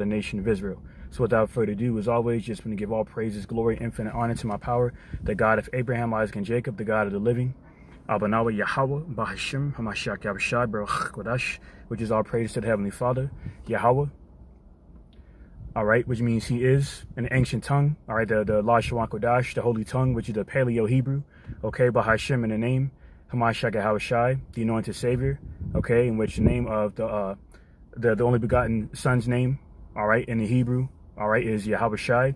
the nation of Israel. So without further ado, as always, just want to give all praises, glory, infinite honor to my power, the God of Abraham, Isaac, and Jacob, the God of the living. YAHAWAH BAHASHAM YAHAWASHI, which is all praise to the Heavenly Father, Yahweh. All right, which means he is in the ancient tongue. All right, the Lashon Kodash, the holy tongue, which is the Paleo Hebrew. Okay, Bahasham in the name, Hamashiach Yahawashi, the anointed Savior. Okay, in which the name of the only begotten Son's name, all right, in the Hebrew, all right, is Yahawashi.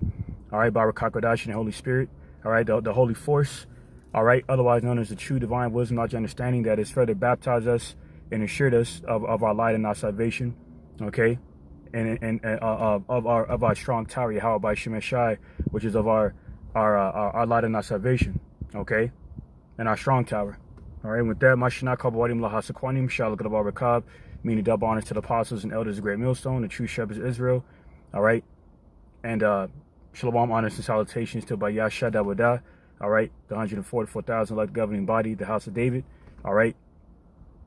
All right, Barak Kodash and the Holy Spirit. All right, the Holy Force. All right, otherwise known as the true divine wisdom, knowledge, understanding that has further baptized us and assured us of our light and our salvation. Okay. And of our strong tower, YAHAWAH BAHASHAM YAHAWASHI, which is of our light and our salvation, okay, and our strong tower. All right, with that, meaning double honors to the apostles and elders of Great Millstone, the true shepherds of Israel. All right, and shalawam, honors and salutations to Bayasha Dawada. All right, the 144,000 elect governing body, the house of David. All right,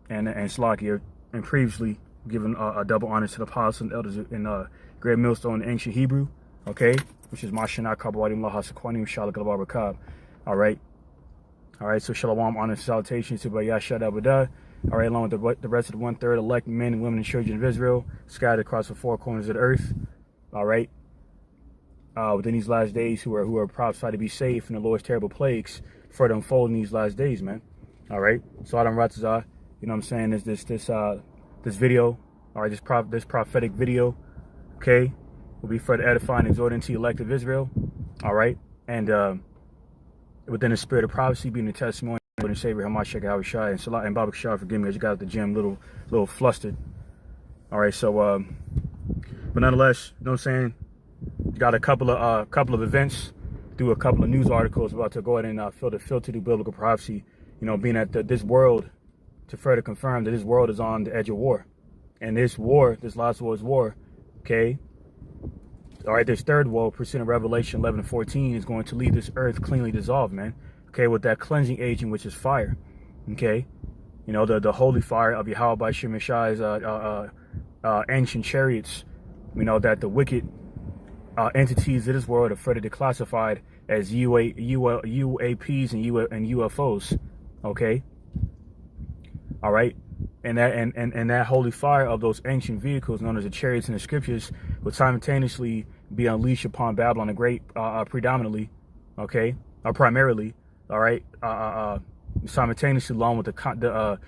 and Slakia, and previously given a double honor to the apostles and elders in Great Millstone in ancient Hebrew, okay, which is Mashanah Kabawadim Lahasakwanim Shalakalabarakab. All right, so shalawam, honor and salutations to Bayasha Dabada. All right, along with the rest of the 1/3 elect men and women and children of Israel scattered across the four corners of the earth. All right, within these last days, who are prophesied to be safe from the Lord's terrible plagues further unfold in these last days, man. All right, so Adam Ratzah, you know what I'm saying, is this video, all right, this prophetic video, okay, will be further edifying and exhorting to the elect of Israel, all right, and within the spirit of prophecy, being the testimony of the Savior Hamashiach Yahawashi and Salah and Babak Shah, forgive me, I just got out the gym, little flustered. All right, so but nonetheless, you know what I'm saying, got a couple of events, do a couple of news articles about to go ahead and filter through biblical prophecy, you know, being that this world, to further confirm that this world is on the edge of war. And this war, this last war's war, okay, all right, this third war, pursuant of Revelation 11:14, is going to leave this earth cleanly dissolved, man, okay, with that cleansing agent, which is fire, okay, you know, the holy fire of YAHAWAH BAHASHAM YAHAWASHI's ancient chariots, you know, that the wicked entities of this world are further declassified as UAPs and UFOs, okay. All right, and that holy fire of those ancient vehicles known as the chariots in the scriptures would simultaneously be unleashed upon Babylon the Great, predominantly, okay, or primarily, all right, simultaneously along with the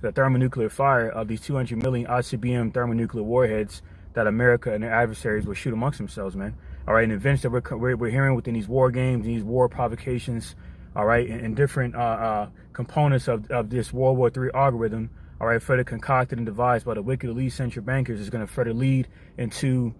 thermonuclear fire of these 200 million ICBM thermonuclear warheads that America and their adversaries will shoot amongst themselves, man. All right, and events that we're hearing within these war games, these war provocations, all right, and different components of this World War III algorithm, all right, further concocted and devised by the wicked elite central bankers, is going to further lead into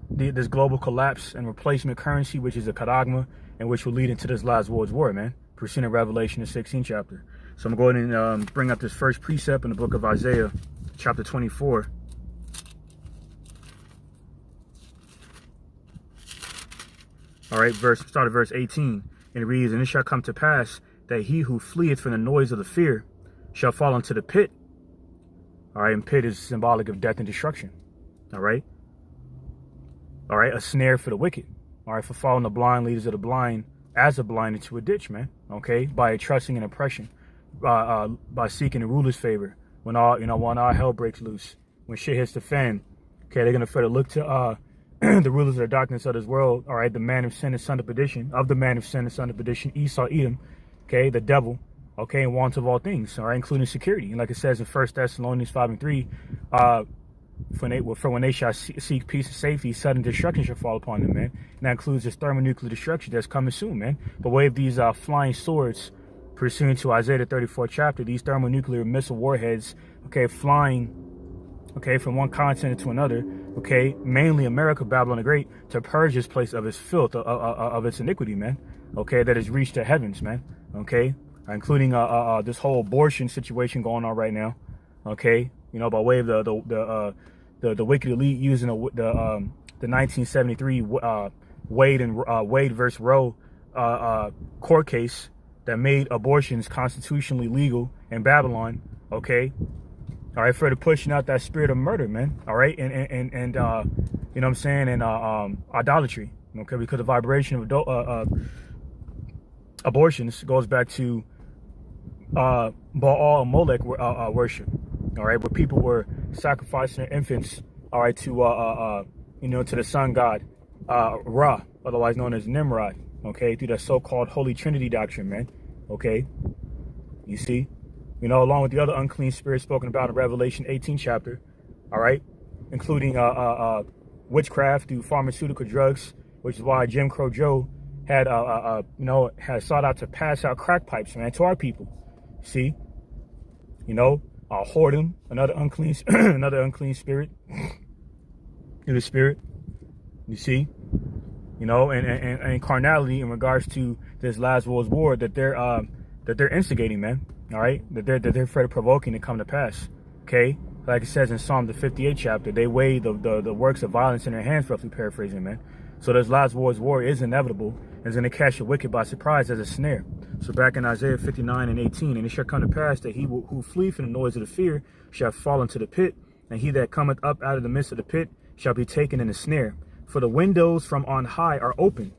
this global collapse and replacement currency, which is a Charagma, and which will lead into this last world's war, man, pursuant of Revelation, the 16th chapter. So I'm going to go ahead and bring up this first precept in the book of Isaiah, chapter 24. All right, start at verse 18. And it reads, and it shall come to pass that he who fleeth from the noise of the fear shall fall into the pit. All right, and pit is symbolic of death and destruction. All right, a snare for the wicked. All right, for following the blind leaders of the blind as a blind into a ditch, man. Okay, by trusting in oppression, by seeking the ruler's favor. When all hell breaks loose, when shit hits the fan, okay, they're gonna further look to the rulers of the darkness of this world, all right, the man of sin and son of perdition, Esau, Edom, okay, the devil, okay, and want of all things, all right, including security. And like it says in 1 Thessalonians 5:3, for when they shall seek peace and safety, sudden destruction shall fall upon them, man. And that includes this thermonuclear destruction that's coming soon, man. By way of these flying swords, pursuant to Isaiah the 34th chapter, these thermonuclear missile warheads, okay, flying, okay, from one continent to another, okay, mainly America, Babylon the Great, to purge this place of its filth, of its iniquity, man, okay, that has reached the heavens, man, okay, including this whole abortion situation going on right now, okay, you know, by way of the wicked elite using the 1973 Wade versus Roe court case that made abortions constitutionally legal in Babylon, okay, all right, further pushing out that spirit of murder, man, all right, and you know what I'm saying, and idolatry, okay, because the vibration of abortions goes back to Baal and Molech worship, all right, where people were sacrificing their infants, all right, to you know, to the sun god Ra, otherwise known as Nimrod, okay, through that so-called Holy Trinity doctrine, man, okay, you see, you know, along with the other unclean spirits spoken about in Revelation 18 chapter, all right, including witchcraft through pharmaceutical drugs, which is why Jim Crow Joe had you know, had sought out to pass out crack pipes, man, to our people. See, you know, whoredom, another unclean spirit, through the spirit. You see, you know, and carnality in regards to this last world's war that they're instigating, man. All right, that they're afraid of provoking to come to pass. Okay, like it says in Psalm the 58th chapter, they weigh the works of violence in their hands, roughly paraphrasing, man. So this last world's war is inevitable and is going to catch the wicked by surprise as a snare. So back in Isaiah 59 and 18, and it shall come to pass that he who flee from the noise of the fear shall fall into the pit, and he that cometh up out of the midst of the pit shall be taken in a snare. For the windows from on high are open,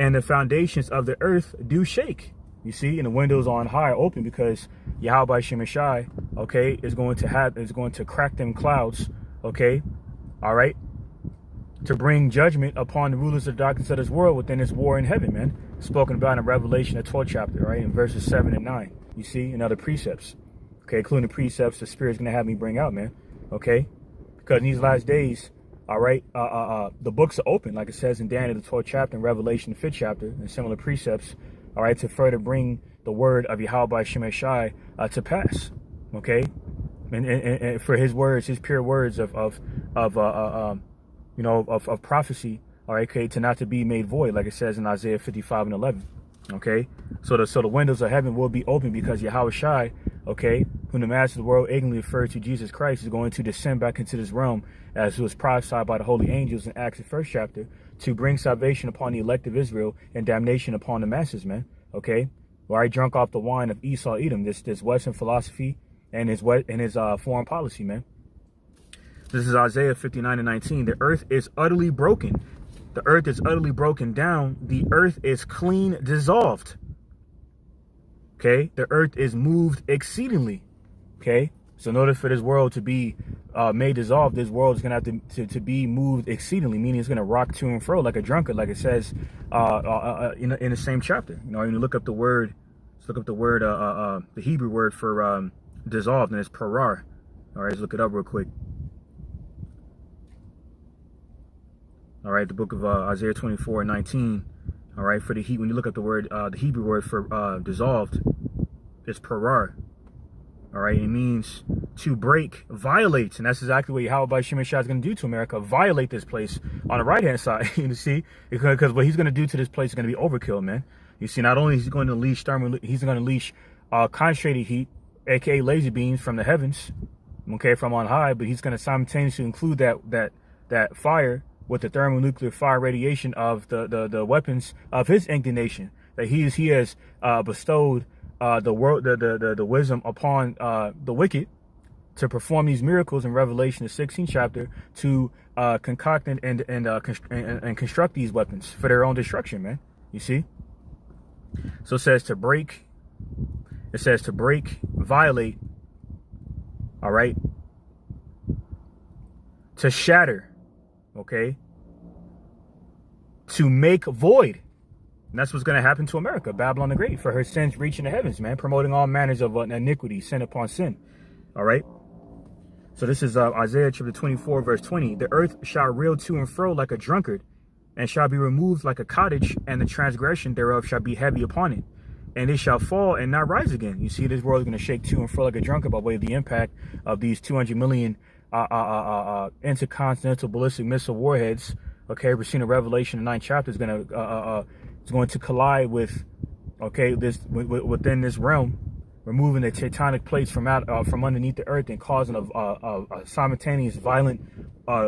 and the foundations of the earth do shake. You see, and the windows on high are open because YAHAWAH BAHASHAM, okay, is going to crack them clouds, okay, all right, to bring judgment upon the rulers of the darkness of this world within this war in heaven, man. Spoken about in Revelation, the 12th chapter, right, in verses 7 and 9. You see, and other precepts, okay, including the precepts the Spirit's going to have me bring out, man, okay, because in these last days, all right, the books are open, like it says in Daniel, the 12th chapter, and Revelation, the 5th chapter, and similar precepts, all right, to further bring the word of YAHAWAH BAHASHAM to pass, okay, and for his words, his pure words of you know, of prophecy, all right, okay, to not to be made void, like it says in Isaiah 55 and 11, okay, so the windows of heaven will be open because YAHAWAH, okay, whom the master of the world ignorantly refers to Jesus Christ, is going to descend back into this realm as was prophesied by the holy angels in Acts the 1st chapter, to bring salvation upon the elect of Israel and damnation upon the masses, man, okay, all right, drunk off the wine of Esau, Edom, this Western philosophy and his foreign policy, man. This is Isaiah 59 and 19. The earth is utterly broken. The earth is utterly broken down. The earth is clean dissolved. Okay. The earth is moved exceedingly. Okay. So in order for this world to be made dissolved, this world is going to have to be moved exceedingly, meaning it's going to rock to and fro like a drunkard, like it says in the same chapter. You know, when you look up the word, the Hebrew word for dissolved, and it's parar. All right, let's look it up real quick. All right, the book of Isaiah 24 and 19. All right, for the when you look up the word, the Hebrew word for dissolved, it's parar. All right, it means to break, violate, and that's exactly what YAHAWAH BAHASHAM is going to do to America. Violate this place on the right hand side. You see, because what he's going to do to this place is going to be overkill, man. You see, not only is he going to unleash he's going to unleash concentrated heat, aka laser beams from the heavens, okay, from on high, but he's going to simultaneously include that fire with the thermonuclear fire radiation of the weapons of his indignation that he has bestowed the wisdom upon the wicked to perform these miracles in Revelation the 16th chapter to concoct and construct these weapons for their own destruction, man. You see, so it says to break, violate, all right, to shatter, okay, to make void. And that's what's going to happen to America, Babylon the Great, for her sins reaching the heavens, man, promoting all manners of iniquity, sin upon sin. All right. So this is Isaiah chapter 24, verse 20. The earth shall reel to and fro like a drunkard, and shall be removed like a cottage, and the transgression thereof shall be heavy upon it. And it shall fall and not rise again. You see, this world is going to shake to and fro like a drunkard by way of the impact of these 200 million intercontinental ballistic missile warheads. Okay, we're seeing a Revelation, the 9th chapter is going to collide with, okay, within this realm, removing the tectonic plates from underneath the earth and causing a simultaneous violent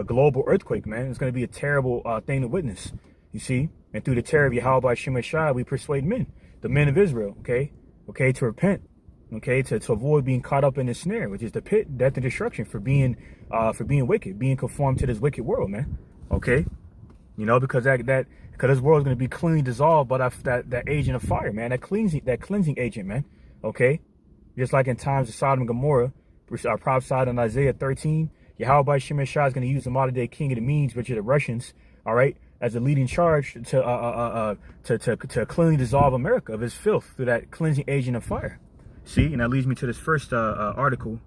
global earthquake, man. It's going to be a terrible thing to witness, you see. And through the terror of YAHAWAH BAHASHAM YAHAWASHI, we persuade men, the men of Israel, okay, to repent, okay, to avoid being caught up in this snare, which is the pit, death, and destruction for being wicked, being conformed to this wicked world, man. Okay, you know, because because this world is going to be cleanly dissolved by that agent of fire, man, that cleansing agent, man. Okay, just like in times of Sodom and Gomorrah, prophesied in Isaiah 13, YAHAWAH BAHASHAM YAHAWASHI is going to use the modern day king of the Medes, which are the Russians, all right, as a leading charge to cleanly dissolve America of its filth through that cleansing agent of fire. See, and that leads me to this first article,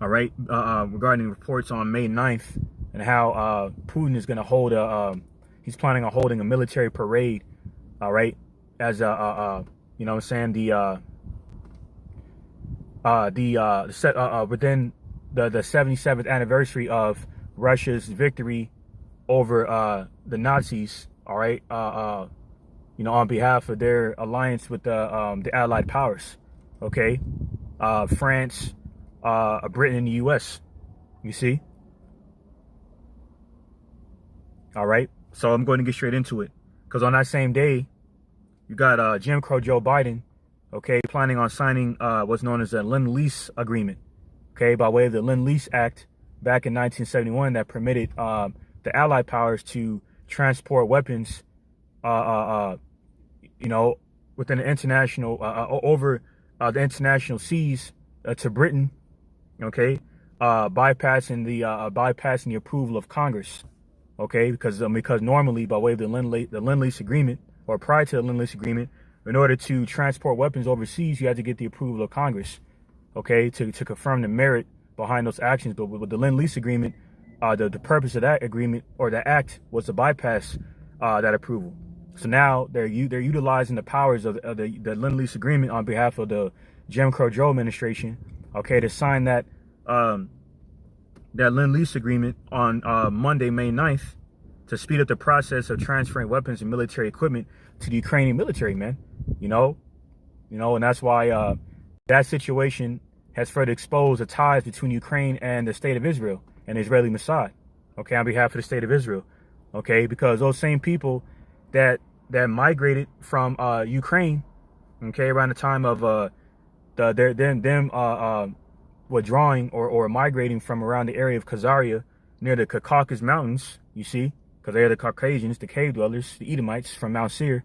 all right, regarding reports on May 9th and how Putin is going to hold he's planning on holding a military parade, all right, as you know what I'm saying, within the 77th anniversary of Russia's victory over the Nazis, all right, you know, on behalf of their alliance with the Allied powers, okay, France, Britain, and the U.S. You see, all right. So I'm going to get straight into it, because on that same day, you got Jim Crow Joe Biden, okay, planning on signing what's known as a Lend-Lease agreement, okay, by way of the Lend-Lease Act back in 1971 that permitted the Allied powers to transport weapons, you know, within the international, over the international seas to Britain, okay, bypassing the approval of Congress, okay, because normally by way of the Lend-Lease agreement, or prior to the Lend-Lease agreement, in order to transport weapons overseas, you had to get the approval of Congress, okay, to confirm the merit behind those actions. But with the Lend-Lease agreement, the purpose of that agreement, or the act, was to bypass that approval. So now they're utilizing the powers of the Lend-Lease agreement on behalf of the Jim Crow Joe administration, okay, to sign that Lend-Lease agreement on Monday, May 9th, to speed up the process of transferring weapons and military equipment to the Ukrainian military, man. You know, and that's why that situation has further exposed the ties between Ukraine and the state of Israel and the Israeli Mossad, okay, on behalf of the state of Israel, okay, because those same people that migrated from Ukraine, okay, around the time of them withdrawing or migrating from around the area of Khazaria near the Caucasus Mountains, you see, because they are the Caucasians, the cave dwellers, the Edomites from Mount Seir,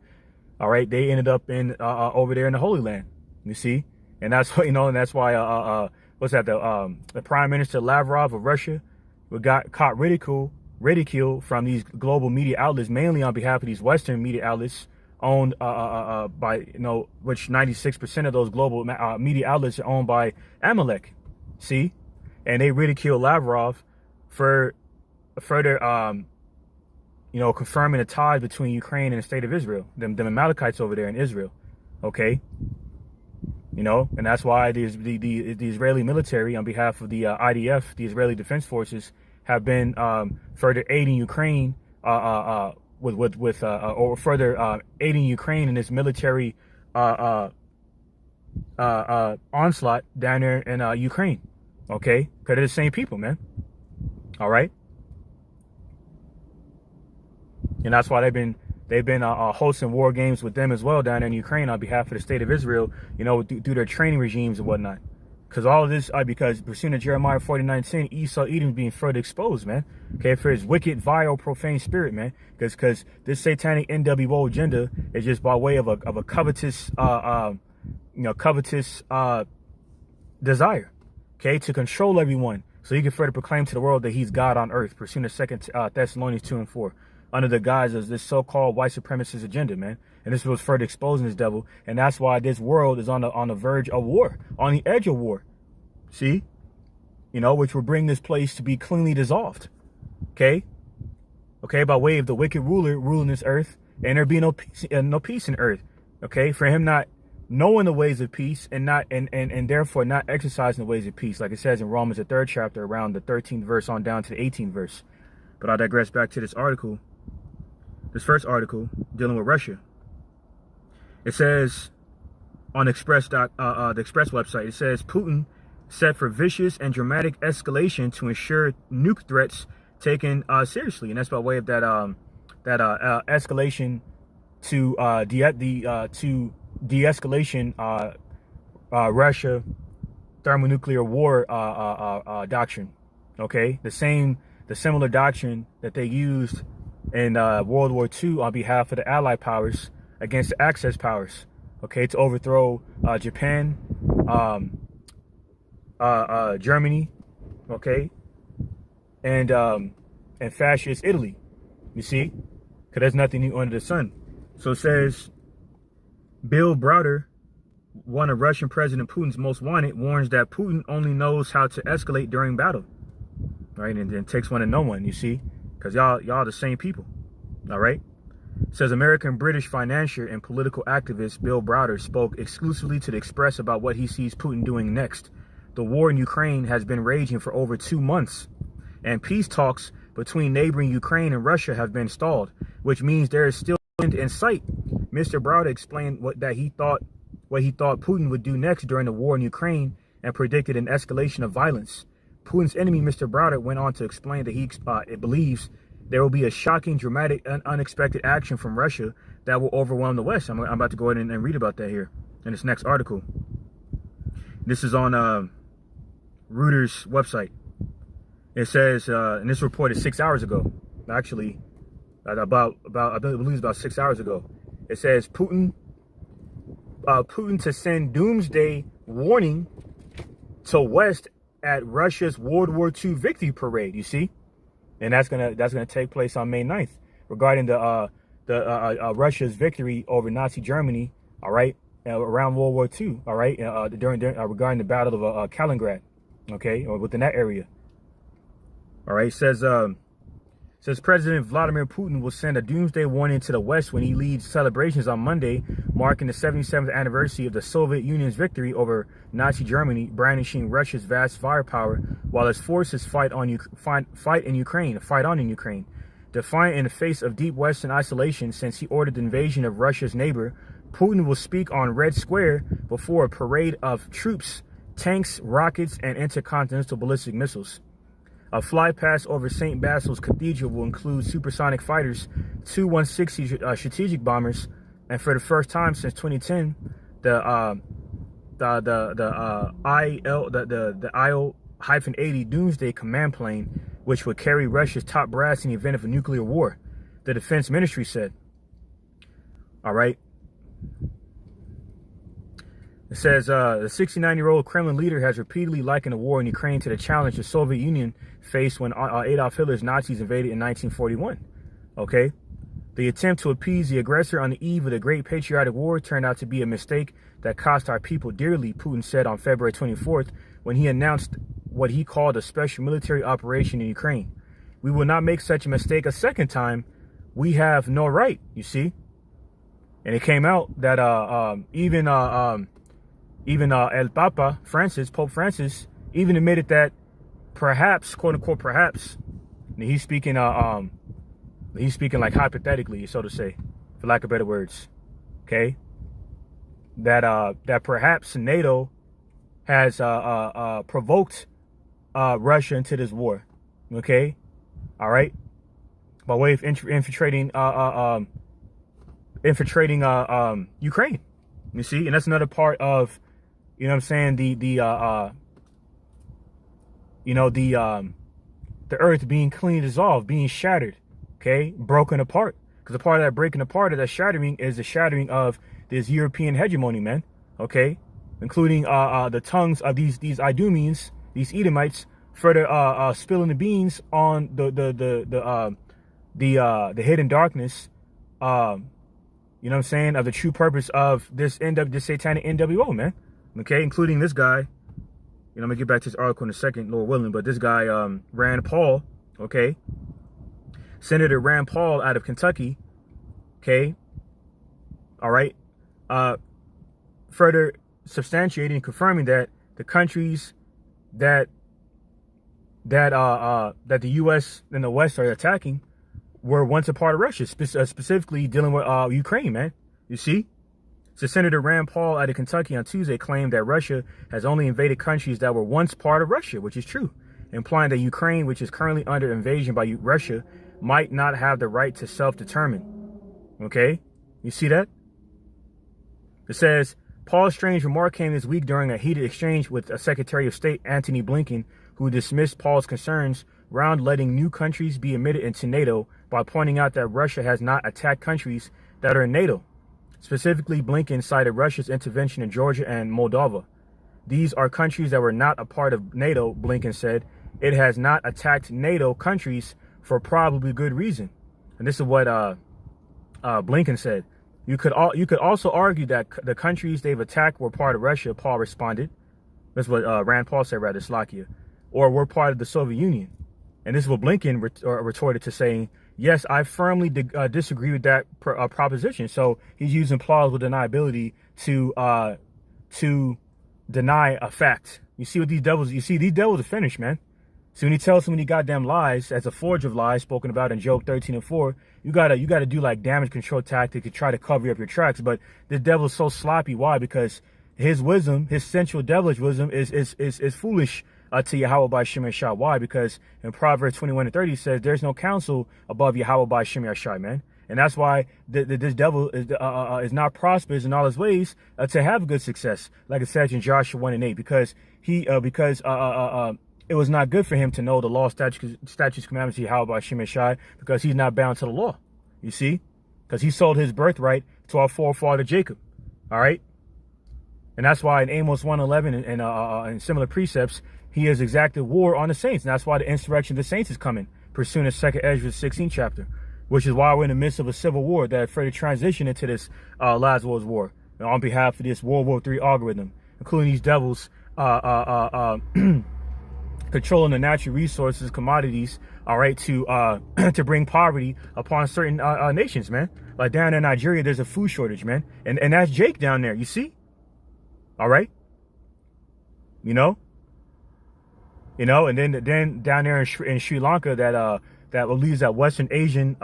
all right, they ended up in over there in the Holy Land, you see, and that's what, you know, and that's why what's that, the Prime Minister Lavrov of Russia got caught ridicule from these global media outlets, mainly on behalf of these Western media outlets owned by, you know, which 96% of those global media outlets are owned by Amalek, see, and they ridiculed Lavrov for further you know, confirming the ties between Ukraine and the state of Israel, them Amalekites over there in Israel, okay, you know, and that's why the Israeli military on behalf of the IDF, the Israeli Defense Forces, have been further aiding Ukraine or further aiding Ukraine in this military onslaught down there in Ukraine, okay, because they're the same people, man, all right. And that's why they've been hosting war games with them as well down in Ukraine on behalf of the state of Israel, you know, through their training regimes and whatnot. Because all of this, because pursuant to Jeremiah 49:10, Esau, Edom being further exposed, man. Okay, for his wicked, vile, profane spirit, man. Because this satanic NWO agenda is just by way of a covetous, covetous desire, okay, to control everyone, so he can further proclaim to the world that he's God on earth, pursuant to 2 Thessalonians 2:4. Under the guise of this so-called white supremacist agenda, man. And this was further exposing this devil. And that's why this world is on the verge of war, on the edge of war. See? You know, which will bring this place to be cleanly dissolved. Okay? Okay, by way of the wicked ruler ruling this earth, and there be no peace in earth. Okay? For him not knowing the ways of peace and therefore not exercising the ways of peace, like it says in Romans, the 3rd chapter, around the 13th verse on down to the 18th verse. But I digress back to this article. This first article dealing with Russia. It says on the Express website, it says Putin set for vicious and dramatic escalation to ensure nuke threats taken seriously, and that's by way of that escalation to de-escalation Russia thermonuclear war doctrine. Okay, the similar doctrine that they used in World War II on behalf of the Allied powers against the Axis powers. Okay, to overthrow Japan, Germany, okay, and fascist Italy. You see, because there's nothing new under the sun. So it says, Bill Browder, one of Russian President Putin's most wanted, warns that Putin only knows how to escalate during battle, right? And then takes one to know one. You see, because y'all the same people, all right? Says American British financier and political activist Bill Browder spoke exclusively to the Express about what he sees Putin doing next. The war in Ukraine has been raging for over 2 months, and peace talks between neighboring Ukraine and Russia have been stalled, which means there is still end in sight. Mr. Browder explained what he thought Putin would do next during the war in Ukraine and predicted an escalation of violence. Putin's enemy, Mr. Browder, went on to explain that he believes there will be a shocking, dramatic, and unexpected action from Russia that will overwhelm the West. I'm about to go ahead and read about that here in this next article. This is on Reuters website. It says, and this report is 6 hours ago, actually, I believe it's about 6 hours ago. It says Putin to send doomsday warning to West at Russia's World War II victory parade. You see, and that's gonna take place on May 9th regarding the Russia's victory over Nazi Germany. All right, around World War II. All right, during regarding the Battle of Kaliningrad. Okay, or within that area. All right, says President Vladimir Putin will send a doomsday warning to the West when he leads celebrations on Monday, marking the 77th anniversary of the Soviet Union's victory over Nazi Germany, brandishing Russia's vast firepower while its forces fight on in Ukraine. Defiant in the face of deep Western isolation since he ordered the invasion of Russia's neighbor, Putin will speak on Red Square before a parade of troops, tanks, rockets, and intercontinental ballistic missiles. A flypast over St. Basil's Cathedral will include supersonic fighters, 2 160 strategic bombers, and for the first time since 2010, the IL-80 Doomsday Command Plane, which would carry Russia's top brass in the event of a nuclear war, the Defense Ministry said. All right. It says the 69-year-old Kremlin leader has repeatedly likened the war in Ukraine to the challenge the Soviet Union faced when Adolf Hitler's Nazis invaded in 1941. Okay, the attempt to appease the aggressor on the eve of the Great Patriotic War turned out to be a mistake that cost our people dearly, Putin said on February 24th when he announced what he called a special military operation in Ukraine. We will not make such a mistake a second time. We have no right, you see. And it came out that even El Papa Francis, Pope Francis, even admitted that perhaps, quote unquote, perhaps, he's speaking like hypothetically, so to say, for lack of better words, okay, that perhaps NATO has provoked Russia into this war, okay, all right, by way of infiltrating Ukraine, you see, and that's another part of, you know what I'm saying, the earth being clean, dissolved, being shattered, okay, broken apart. Because a part of that breaking apart, of that shattering, is the shattering of this European hegemony, man, okay, including the tongues of these Idumeans, these Edomites, further spilling the beans on the hidden darkness, you know what I'm saying, of the true purpose of this satanic NWO, man. Okay, including this guy, you know, I'm gonna get back to this article in a second, Lord willing, but this guy, Rand Paul, okay, Senator Rand Paul out of Kentucky, okay, all right, further substantiating and confirming that the countries that the U.S. and the West are attacking were once a part of Russia, specifically dealing with Ukraine, man, you see? So Senator Rand Paul out of Kentucky on Tuesday claimed that Russia has only invaded countries that were once part of Russia, which is true, implying that Ukraine, which is currently under invasion by Russia, might not have the right to self-determine. Okay? You see that? It says, Paul's strange remark came this week during a heated exchange with Secretary of State Antony Blinken, who dismissed Paul's concerns around letting new countries be admitted into NATO by pointing out that Russia has not attacked countries that are in NATO. Specifically, Blinken cited Russia's intervention in Georgia and Moldova. These are countries that were not a part of NATO, Blinken said. It has not attacked NATO countries for probably good reason. And this is what Blinken said. You could also argue that the countries they've attacked were part of Russia, Paul responded. That's what Rand Paul said, rather, Slovakia. Or were part of the Soviet Union. And this is what Blinken retorted to saying, yes, I firmly disagree with that proposition. So he's using plausible deniability to deny a fact. You see what these devils are finished, man. So when he tells so many goddamn lies, as a forge of lies spoken about in Job 13:4, you gotta do like damage control tactic to try to cover up your tracks. But the devil is so sloppy. Why? Because his wisdom, his sensual devilish wisdom, is foolish to YAHAWAH BAHASHAM YAHAWASHI. Why? Because in Proverbs 21:30 it says there's no counsel above YAHAWAH BAHASHAM YAHAWASHI, man. And that's why this devil is not prosperous in all his ways to have good success, like it says in Joshua 1:8, because it was not good for him to know the law, statutes, commandments, YAHAWAH BAHASHAM YAHAWASHI, because he's not bound to the law. You see? Because he sold his birthright to our forefather Jacob. All right? And that's why in Amos 1:11 and similar precepts, he has exacted war on the saints. And that's why the insurrection of the saints is coming, pursuing the 2nd Ezra 16 chapter, which is why we're in the midst of a civil war that further transition into this last world's war on behalf of this World War III algorithm, including these devils controlling the natural resources, commodities, all right, to bring poverty upon certain nations, man. Like down in Nigeria, there's a food shortage, man. And that's Jake down there, you see? All right? You know, and then down there in Sri Lanka, that leaves that Western Asian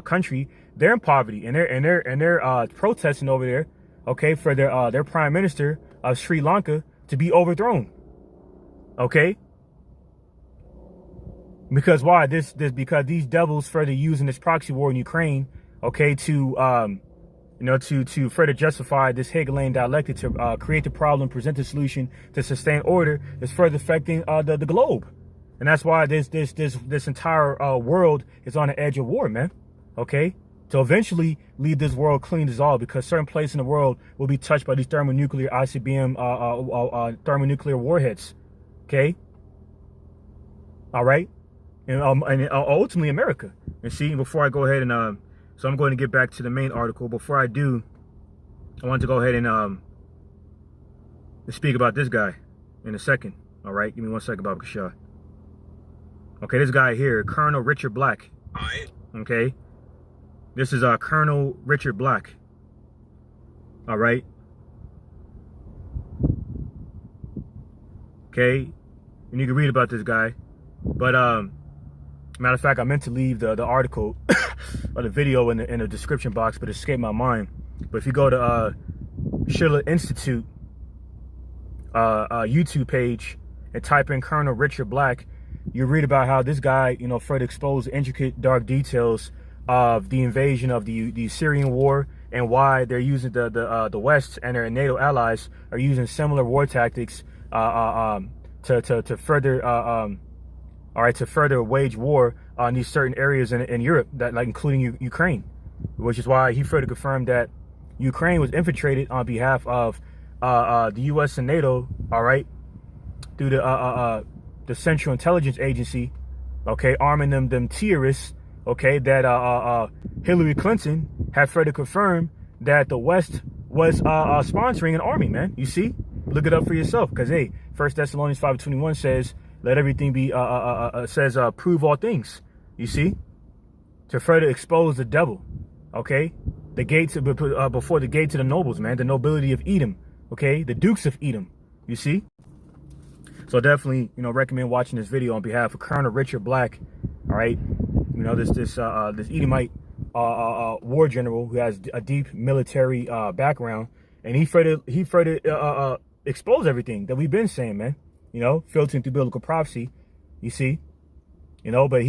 country, they're in poverty, and they're protesting over there, okay, for their prime minister of Sri Lanka to be overthrown, okay? Because why? Because these devils further using this proxy war in Ukraine, okay, to further justify this Hegelian dialectic to create the problem, present the solution to sustain order, is further affecting the globe. And that's why this entire world is on the edge of war, man. Okay? To eventually leave this world clean dissolved, because certain places in the world will be touched by these thermonuclear ICBM thermonuclear warheads. Okay? All right? And ultimately America. And see, before I go ahead and so I'm going to get back to the main article. Before I do, I want to go ahead and speak about this guy in a second. All right? Give me 1 second, Baba Kasha. Okay, this guy here, Colonel Richard Black. Okay, this is Colonel Richard Black. All right. Okay, and you can read about this guy, but matter of fact, I meant to leave the article or the video in the description box, but it escaped my mind. But if you go to Schiller Institute YouTube page and type in Colonel Richard Black, you read about how this guy, further exposed the intricate, dark details of the invasion of the Syrian war, and why they're using the West and their NATO allies are using similar war tactics to further wage war on these certain areas in Europe, that like including Ukraine, which is why he further confirmed that Ukraine was infiltrated on behalf of the U.S. and NATO, all right, through the Central Intelligence Agency, okay, arming them terrorists, okay, that Hillary Clinton had further confirmed that the West was sponsoring an army, man. You see? Look it up for yourself, because, hey, 1 Thessalonians 5:21 says, let everything be, prove all things, you see? To further expose the devil, okay? The gates, before the gate to the nobles, man, the nobility of Edom, okay? The dukes of Edom, you see? So definitely, recommend watching this video on behalf of Colonel Richard Black. All right, this Edomite war general who has a deep military background, and he further exposed everything that we've been saying, man. Filtering through biblical prophecy, you see. But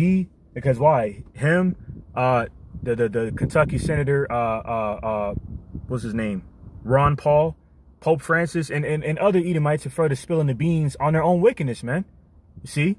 because why? Him, the Kentucky Senator, what's his name? Ron Paul, Pope Francis and other Edomites are further spilling the beans on their own wickedness, man. You see?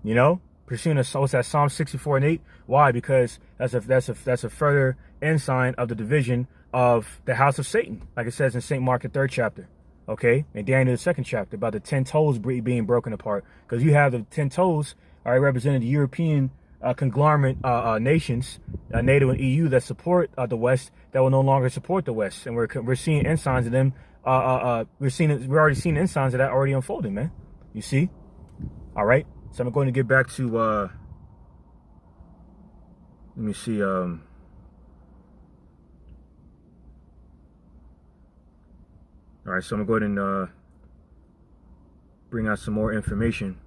You know, pursuing what's that, Psalm 64:8. Why? Because that's a further ensign of the division of the house of Satan, like it says in St. Mark the 3rd chapter. Okay, and Daniel the 2nd chapter about the 10 toes being broken apart, because you have the 10 toes, all right, representing the European conglomerate nations, NATO and EU, that support the West, that will no longer support the West, and we're seeing ensigns of them. We're already seeing ensigns of that already unfolding, man. You see? All right. So I'm going to get back to. Let me see. All right. So I'm going to go ahead and bring out some more information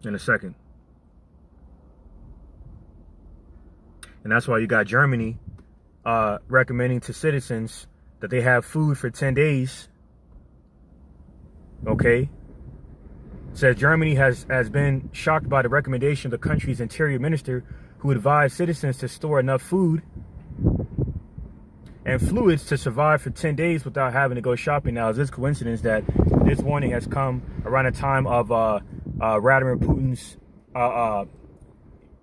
in a second. And that's why you got Germany recommending to citizens that they have food for 10 days. Okay. It says Germany has been shocked by the recommendation of the country's interior minister, who advised citizens to store enough food and fluids to survive for 10 days without having to go shopping. Now, is this coincidence that this warning has come around the time of Vladimir Putin's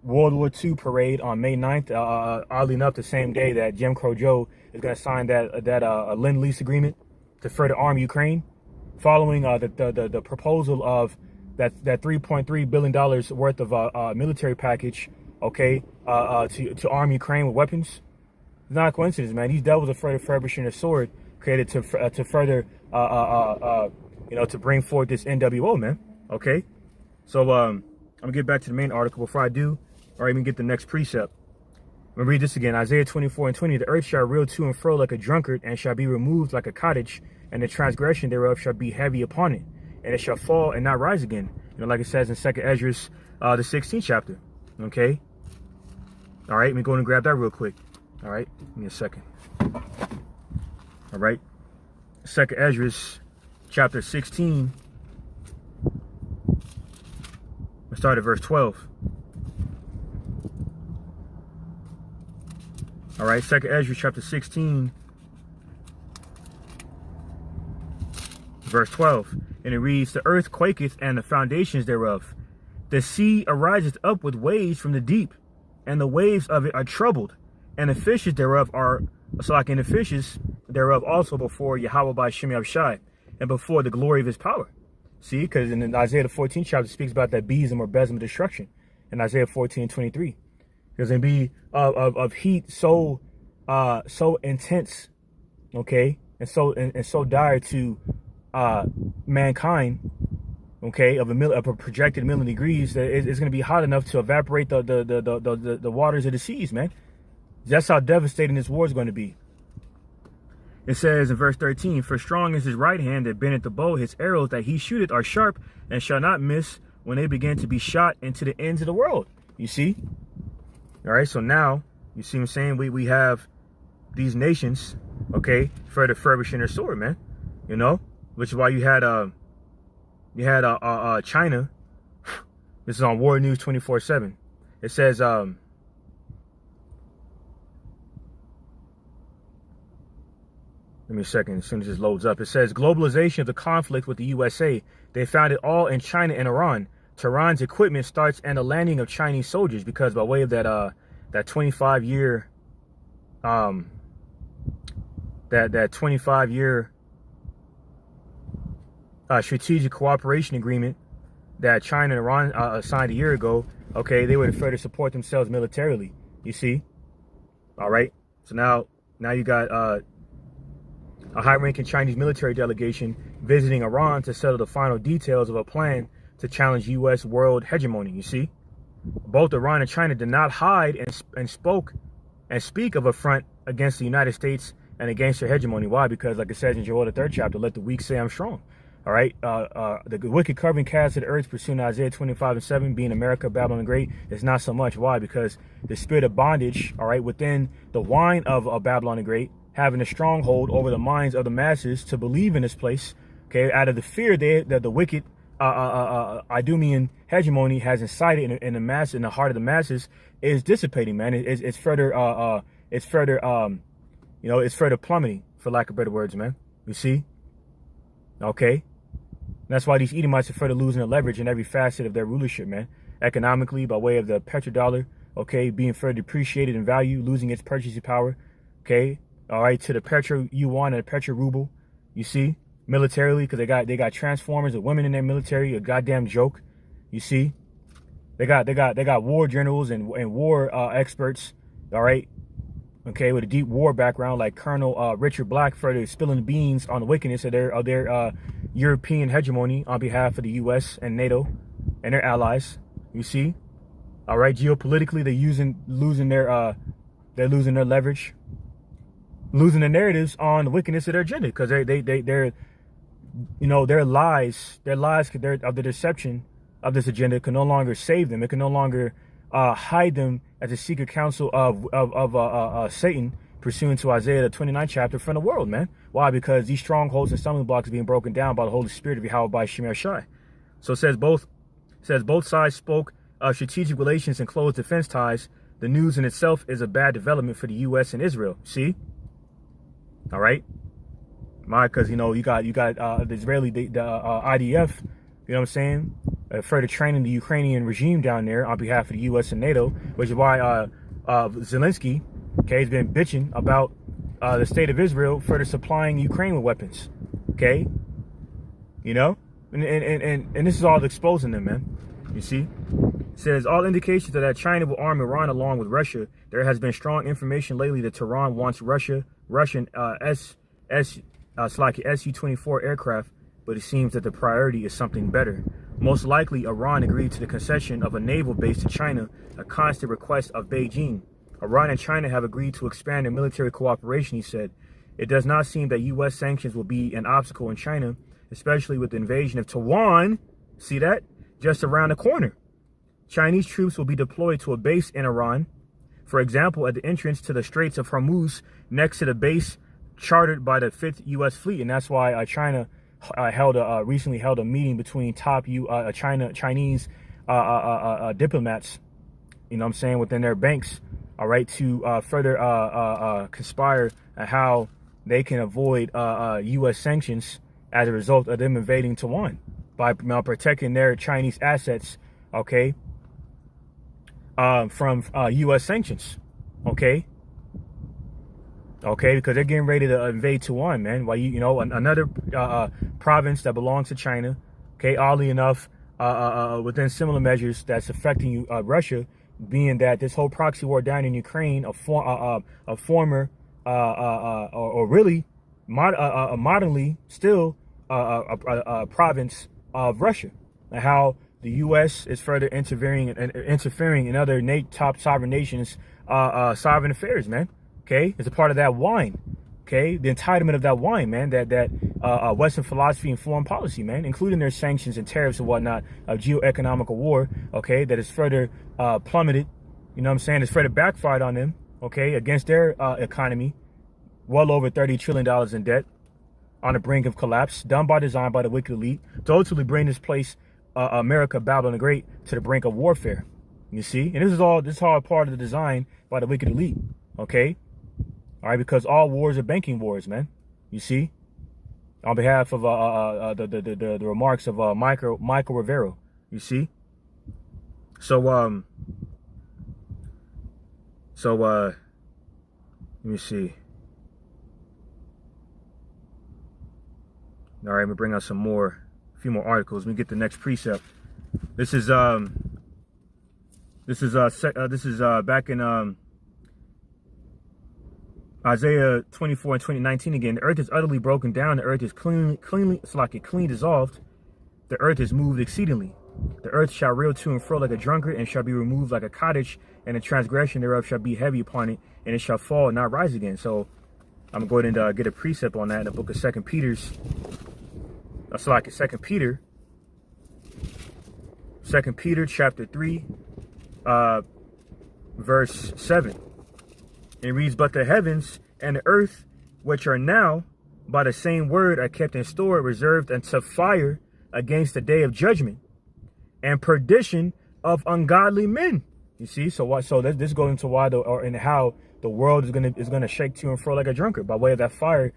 World War II parade on May 9th, oddly enough, the same day that Jim Crow Joe is going to sign that Lend-Lease agreement to further arm Ukraine, following the proposal of that $3.3 billion worth of military package, okay, to arm Ukraine with weapons. It's not a coincidence, man. These devils are further furbishing a sword created to further, to bring forth this NWO, man. Okay, so I'm gonna get back to the main article. Before I do, all right, let me get the next precept. I'm gonna read this again. Isaiah 24:20. The earth shall reel to and fro like a drunkard, and shall be removed like a cottage, and the transgression thereof shall be heavy upon it, and it shall fall and not rise again. You know, like it says in 2nd Ezra, the 16th chapter. Okay. All right, let me go and grab that real quick. All right, give me a second. All right, 2nd Ezra, chapter 16. Let's start at verse 12. All right, 2nd Ezra, chapter 16, verse 12. And it reads, the earth quaketh, and the foundations thereof. The sea ariseth up with waves from the deep, and the waves of it are troubled. And the fishes thereof are, so like in the fishes thereof also before YAHAWAH BAHASHAM YAHAWASHI, and before the glory of his power. See, because in Isaiah the 14th chapter speaks about that besom or besom of destruction. In Isaiah 14:23. There's going to be of heat so intense, okay, and so dire to mankind, okay, of a projected 1,000,000 degrees, that it's going to be hot enough to evaporate the waters of the seas, man. That's how devastating this war is going to be. It says in verse 13, for strong is his right hand that bendeth the bow, his arrows that he shooteth are sharp, and shall not miss when they begin to be shot into the ends of the world. You see? All right, so now, you see what I'm saying? We have these nations, okay, further furbishing their sword, man. You know? Which is why you had China. This is on War News 24/7. It says, give me a second, as soon as this loads up. It says, globalization of the conflict with the USA. They found it all in China and Iran. Tehran's equipment starts and the landing of Chinese soldiers, because by way of that 25-year, that 25-year strategic cooperation agreement that China and Iran signed a year ago. Okay, they would further support themselves militarily. You see? All right. So now you got a high-ranking Chinese military delegation visiting Iran to settle the final details of a plan to challenge U.S. world hegemony. You see, both Iran and China did not hide and speak of a front against the United States and against their hegemony. Why? Because, like it says in Joel the 3rd chapter, let the weak say I'm strong. All right, the wicked covering cast of the earth, pursuing Isaiah 25:7, being America, Babylon the Great, is not so much. Why? Because the spirit of bondage, all right, within the wine of Babylon the Great, having a stronghold over the minds of the masses to believe in this place, okay, out of the fear that the wicked Idumean hegemony has incited in the heart of the masses, is dissipating, man. It's further You know, it's further plummeting, for lack of better words, man. You see? Okay? That's why these Edomites are further losing their leverage in every facet of their rulership, man. Economically, by way of the petrodollar, okay, being further depreciated in value, losing its purchasing power, okay, all right, to the petro yuan and the petro ruble, you see, militarily, because they got transformers of women in their military, a goddamn joke, you see, they got war generals and war experts, all right, okay, with a deep war background, like Colonel Richard Black, further spilling the beans on the wickedness of their European hegemony on behalf of the U.S. and NATO and their allies. You see, all right. Geopolitically, they're losing their leverage, losing the narratives on the wickedness of their agenda, because they're you know, their lies of the deception of this agenda can no longer save them. It can no longer hide them as a secret counsel of Satan, pursuant to Isaiah the 29th chapter, from the world, man. Why? Because these strongholds and stumbling blocks are being broken down by the Holy Spirit of YAHAWAH BAHASHAM YAHAWASHI. So it says both sides spoke of strategic relations and close defense ties. The news in itself is a bad development for the U.S. and Israel. See? All right? Why? Because, you know, you got the Israeli, the IDF, you know what I'm saying, further training the Ukrainian regime down there on behalf of the U.S. and NATO, which is why Zelensky, okay, has been bitching about the state of Israel further supplying Ukraine with weapons, okay, you know, and this is all exposing them, man. You see, it says all indications are that China will arm Iran along with Russia. There has been strong information lately that Tehran wants Russian Su-24 aircraft, but it seems that the priority is something better. Most likely, Iran agreed to the concession of a naval base to China, a constant request of Beijing. Iran and China have agreed to expand their military cooperation, he said. It does not seem that U.S. sanctions will be an obstacle in China, especially with the invasion of Taiwan, see that, just around the corner. Chinese troops will be deployed to a base in Iran, for example, at the entrance to the Straits of Hormuz, next to the base chartered by the 5th U.S. Fleet. And that's why China recently held a meeting between top Chinese diplomats, you know what I'm saying, within their banks, all right, to further conspire at how they can avoid U.S. sanctions as a result of them invading Taiwan by protecting their Chinese assets, okay, from U.S. sanctions, okay, because they're getting ready to invade Taiwan, man. Why, you know, another province that belongs to China, okay, oddly enough, within similar measures that's affecting Russia, being that this whole proxy war down in Ukraine, a former or really modernly still a province of Russia, and how the U.S. is further interfering in other top sovereign nations' sovereign affairs, man. Okay, it's a part of that wine. Okay, the entitlement of that wine, man. That Western philosophy and foreign policy, man, including their sanctions and tariffs and whatnot of geoeconomical war. Okay, that is further plummeted. You know what I'm saying? It's further backfired on them. Okay, against their economy, well over $30 trillion in debt, on the brink of collapse, done by design by the wicked elite, to ultimately bring this place, America, Babylon the Great, to the brink of warfare. You see, and this is all part of the design by the wicked elite. Okay. All right, because all wars are banking wars, man. You see, on behalf of the remarks of Michael Rivero. You see, so let me see. All right, I'm gonna bring out a few more articles. Let me get the next precept. This is back in Isaiah 24 and 2019 again. The earth is utterly broken down. The earth is clean dissolved. The earth is moved exceedingly. The earth shall reel to and fro like a drunkard, and shall be removed like a cottage, and the transgression thereof shall be heavy upon it, and it shall fall and not rise again. So I'm going to go ahead and get a precept on that in the book of 2 Peter, chapter 3, verse 7. It reads, but the heavens and the earth, which are now by the same word, are kept in store, reserved unto fire against the day of judgment and perdition of ungodly men. You see, so this goes into why and how the world is gonna shake to and fro like a drunkard by way of that fire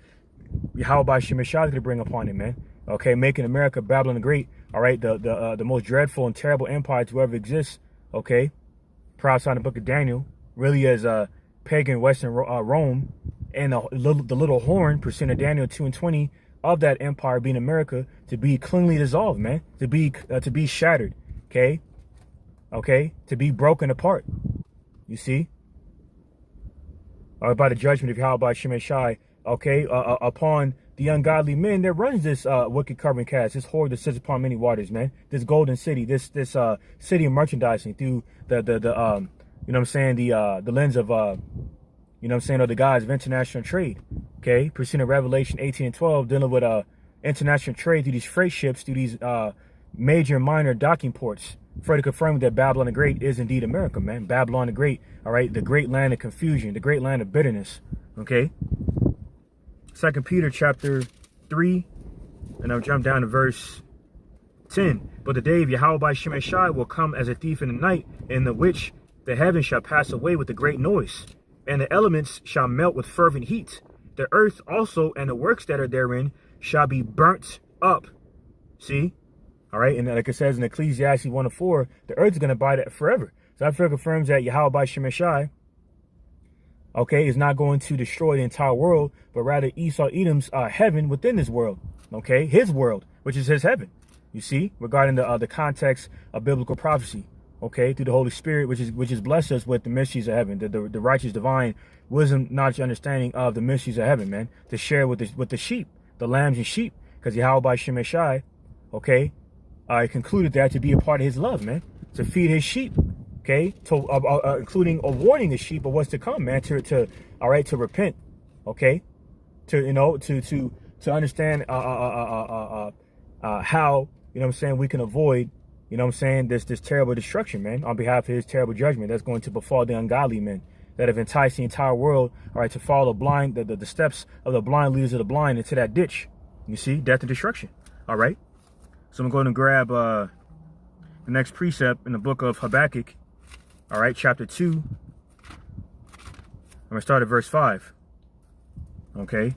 Yahawah Bahasham Yahawashi to bring upon it, man. Okay, making America Babylon the Great, all right, the most dreadful and terrible empire to ever exist. Okay, prophesied in the book of Daniel, really as pagan Western Rome, and the little horn, percent of Daniel 2:20 of that empire being America, to be cleanly dissolved, man, to be shattered. Okay, to be broken apart. You see, by the judgment of Yahawah Bahasham Yahawashi, okay, upon the ungodly men that runs this wicked carbon cast, this horde that sits upon many waters, man. This golden city, this city of merchandising through the you know what I'm saying, the lens of you know what I'm saying, of the guise of international trade. Okay, percent of Revelation 18 and 12 dealing with international trade through these freight ships, through these major and minor docking ports, further confirming that Babylon the Great is indeed America, man. Babylon the Great, all right, the great land of confusion, the great land of bitterness. Okay. 2 Peter chapter 3, and I'll jump down to verse 10. But the day of Yahawah Bahasham Yahawashi will come as a thief in the night, in the which the heavens shall pass away with a great noise, and the elements shall melt with fervent heat. The earth also and the works that are therein shall be burnt up. See? All right, and like it says in Ecclesiastes 1:4, the earth is going to abide it forever. So that confirms that Yahawah Bahasham Yahawashi, okay, is not going to destroy the entire world, but rather Esau, Edom's heaven within this world, okay, his world, which is his heaven. You see, regarding the context of biblical prophecy, okay, through the Holy Spirit, which is blessed us with the mysteries of heaven, the righteous, divine wisdom, knowledge, understanding of the mysteries of heaven, man, to share with the sheep, the lambs and sheep, because Yahawah Bahasham Yahawashi, okay, concluded that to be a part of his love, man, to feed his sheep. Okay, to including a warning the sheep of what's to come, man. To all right, to repent. Okay, to to understand how, you know what I'm saying, we can avoid, you know what I'm saying, this terrible destruction, man, on behalf of his terrible judgment that's going to befall the ungodly men that have enticed the entire world, all right, to follow the steps of the blind leaders of the blind into that ditch. You see, death and destruction. All right, so I'm going to grab the next precept in the book of Habakkuk. All right, chapter 2. I'm going to start at verse 5. Okay.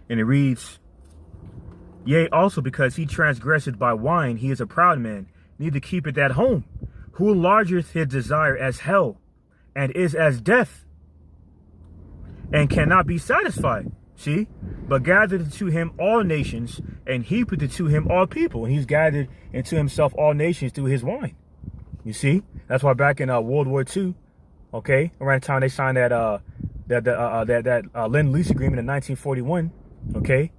And it reads, Yea, also because he transgressed by wine, he is a proud man, neither keepeth at home, who enlargeth his desire as hell, and is as death, and cannot be satisfied. See? But gathered into him all nations, and heapeth into him all people. And he's gathered into himself all nations through his wine. You see, that's why back in World War II, okay, around the time they signed that Lend-Lease agreement in 1941, okay,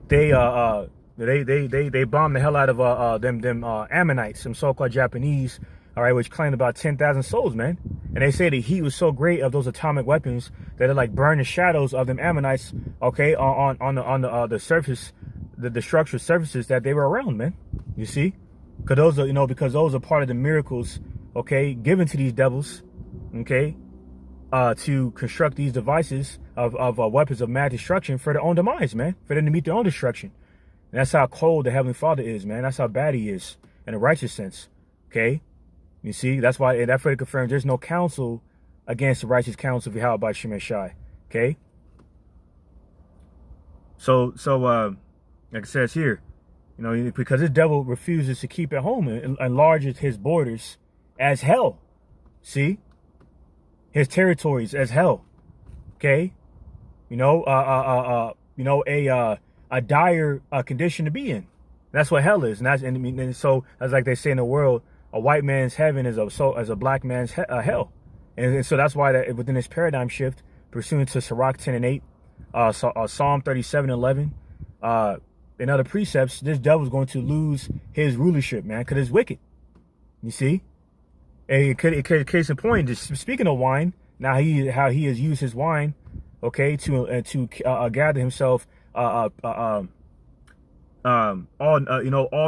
they bombed the hell out of them Ammonites, some so-called Japanese, all right, which claimed about 10,000 souls, man. And they say the heat was so great of those atomic weapons that it like burned the shadows of them Ammonites, okay, on the surface, the structural surfaces that they were around, man. You see. Because those are, you know, because those are part of the miracles, okay, given to these devils, okay, to construct these devices of weapons of mass destruction for their own demise, man, for them to meet their own destruction. And that's how cold the Heavenly Father is, man. That's how bad he is in a righteous sense, okay? You see, that's why, and that further confirms there's no counsel against the righteous counsel of Yahawah Bahasham Yahawashi, okay? So like it says here, you know, because this devil refuses to keep at home and enlarges his borders as hell. See? His territories as hell. Okay? You know, a dire condition to be in. That's what hell is. And so that's like they say in the world, a white man's heaven is a black man's hell. And so that's why that within this paradigm shift, pursuant to Sirach 10 and 8, Psalm 37 and 11, in other precepts, this devil's going to lose his rulership, man, because it's wicked. You see? And case in point, just speaking of wine, now how he has used his wine, okay, to gather himself all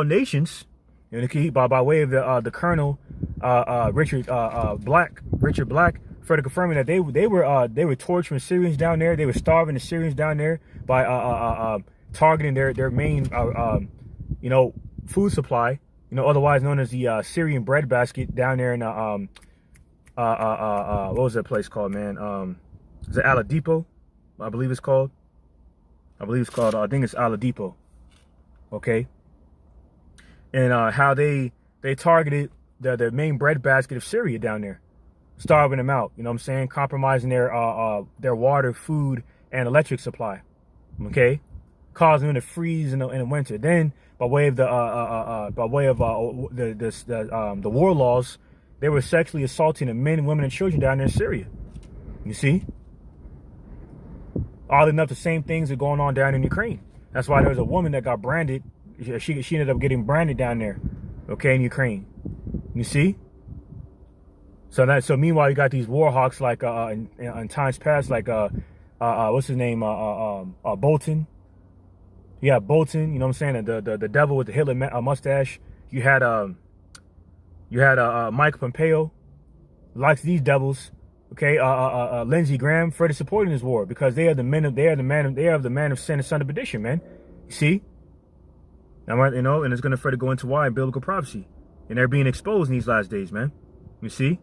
nations, and by way of the Colonel Richard Black, further confirming that they were torturing Syrians down there, they were starving the Syrians down there by targeting their main food supply, otherwise known as the Syrian breadbasket down there in what was that place called, man? Is it Aladipo? I believe it's called. I think it's Aladipo. Okay. And how they targeted the main breadbasket of Syria down there, starving them out. You know what I'm saying? Compromising their water, food, and electric supply. Okay, causing them to freeze in the winter. Then, by way of the war laws, they were sexually assaulting the men, women, and children down there in Syria. You see, all enough the same things are going on down in Ukraine. That's why there was a woman that got branded. She ended up getting branded down there, okay, in Ukraine. You see? So meanwhile, you got these war hawks like in times past, like what's his name? Bolton. Yeah, Bolton. You know what I'm saying? The devil with the Hitler mustache. You had Mike Pompeo, likes these devils. Okay, Lindsey Graham, further supporting this war because they are the man of sin and son of perdition, man. You see? You know, and it's going to further go into why in biblical prophecy. And they're being exposed in these last days, man. You see?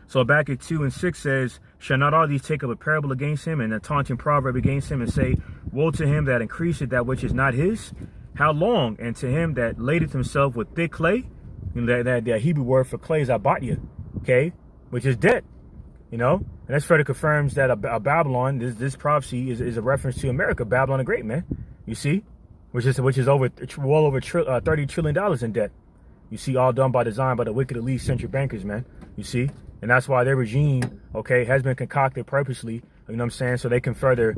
So Habakkuk 2:6 says, shall not all these take up a parable against him and a taunting proverb against him and say, woe to him that increaseth that which is not his? How long? And to him that ladeth himself with thick clay? And that Hebrew word for clay is abatya, okay? Which is debt, you know? And that further confirms that a Babylon, this prophecy is a reference to America, Babylon the Great, man. You see? Which is over well over $30 trillion in debt. You see, all done by design by the wicked elite central bankers, man. You see, and that's why their regime, okay, has been concocted purposely. You know what I'm saying? So they can further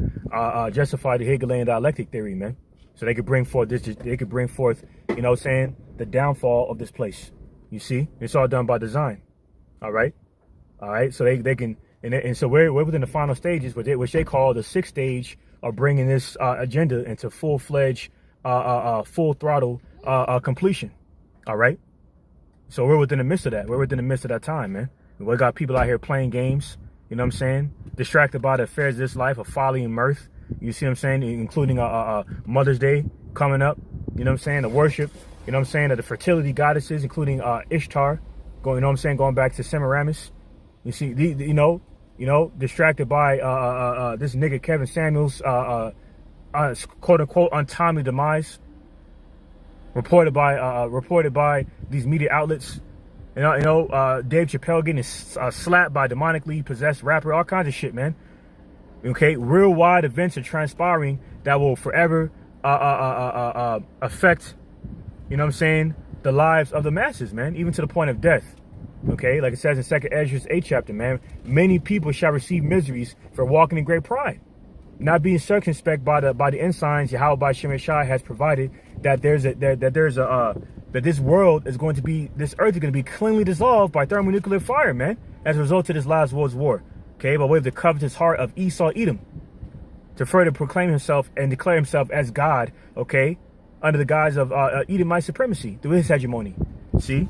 justify the Hegelian dialectic theory, man. So they could bring forth this. They could bring forth, you know what I'm saying, the downfall of this place. You see, it's all done by design. All right. So they can, and so we're within the final stages, which they call the sixth stage of bringing this agenda into full-fledged. Full throttle completion. All right. So we're within the midst of that. We're within the midst of that time, man. We got people out here playing games. You know what I'm saying? Distracted by the affairs of this life of folly and mirth. You see what I'm saying? Including Mother's Day coming up. You know what I'm saying? The worship. You know what I'm saying? Of the fertility goddesses, including Ishtar. You know what I'm saying? Going back to Semiramis. You see, you know, distracted by this nigga Kevin Samuels. Quote unquote untimely demise reported by these media outlets. You know, Dave Chappelle getting slapped by demonically possessed rapper, all kinds of shit, man. Okay, real wide events are transpiring that will forever affect, you know what I'm saying, the lives of the masses, man, even to the point of death. Okay, like it says in 2nd Ezra's 8th chapter, man, many people shall receive miseries for walking in great pride. Not being circumspect by the ensigns YAHAWAH BAHASHAM YAHAWASHI has provided that that this world is going to be, this earth is going to be cleanly dissolved by thermonuclear fire, man, as a result of this last world's war. Okay, by way of the covetous heart of Esau, Edom, to further proclaim himself and declare himself as God. Okay, under the guise of Edomite supremacy through his hegemony. See,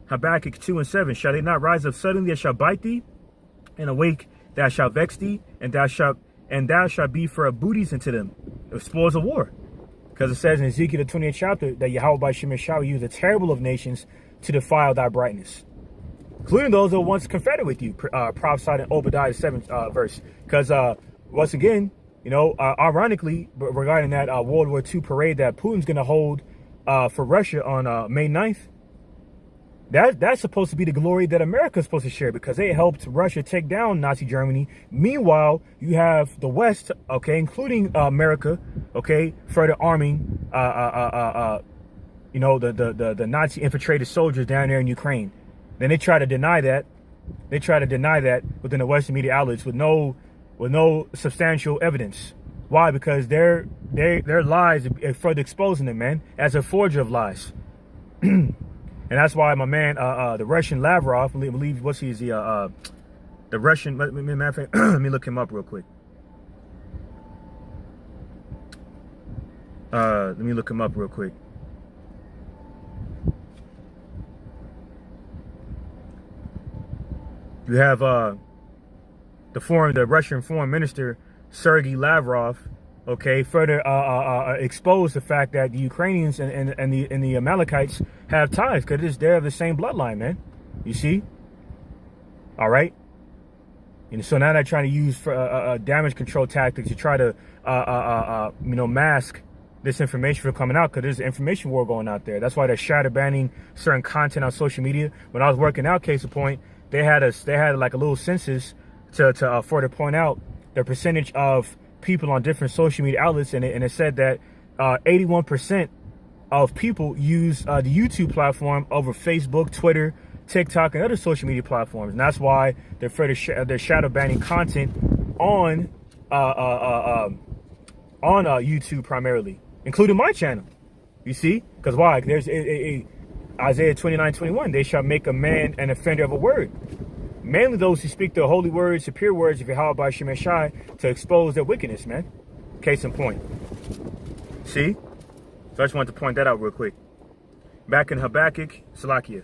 Habakkuk 2:7, shall they not rise up suddenly that shall bite thee, and awake that shall vex thee, and thou shalt be for booties unto them, of spoils of war. Because it says in Ezekiel the 20th chapter that YAHAWAH BAHASHAM YAHAWASHI will use the terrible of nations to defile thy brightness, including those that were once confederate with you, prophesied in Obadiah 7th verse. Because once again, you know, ironically, regarding that World War II parade that Putin's going to hold for Russia on May 9th, that's supposed to be the glory that America is supposed to share, because they helped Russia take down Nazi Germany. Meanwhile, you have the West, okay, including America, okay, further arming, you know, the Nazi infiltrated soldiers down there in Ukraine. Then they try to deny that. They try to deny that within the Western media outlets with no substantial evidence. Why? Because their lies are further exposing them, man, as a forger of lies. And that's why my man, the Russian Lavrov, I believe, what's he? Is he the Russian? Let me look him up real quick. Let me look him up real quick. You have the Russian foreign minister Sergei Lavrov, okay, further exposed the fact that the Ukrainians and the Amalekites have ties, because they're of the same bloodline, man. You see, All right. And so now they're trying to use for damage control tactics to try to mask this information from coming out, because there's an information war going out there. That's why they're shadow banning certain content on social media. When I was working out, case in point, they had like a little census to further point out the percentage of people on different social media outlets, and it said that 81% of people use the YouTube platform over Facebook, Twitter, TikTok, and other social media platforms. And that's why they're shadow banning content on YouTube primarily, including my channel. You see? Because why? There's Isaiah 29:21. They shall make a man an offender of a word. Mainly those who speak the holy words, superior words of YAHAWAH BAHASHAM YAHAWASHI, to expose their wickedness, man. Case in point. See? So I just wanted to point that out real quick. Back in Habakkuk, Salakia.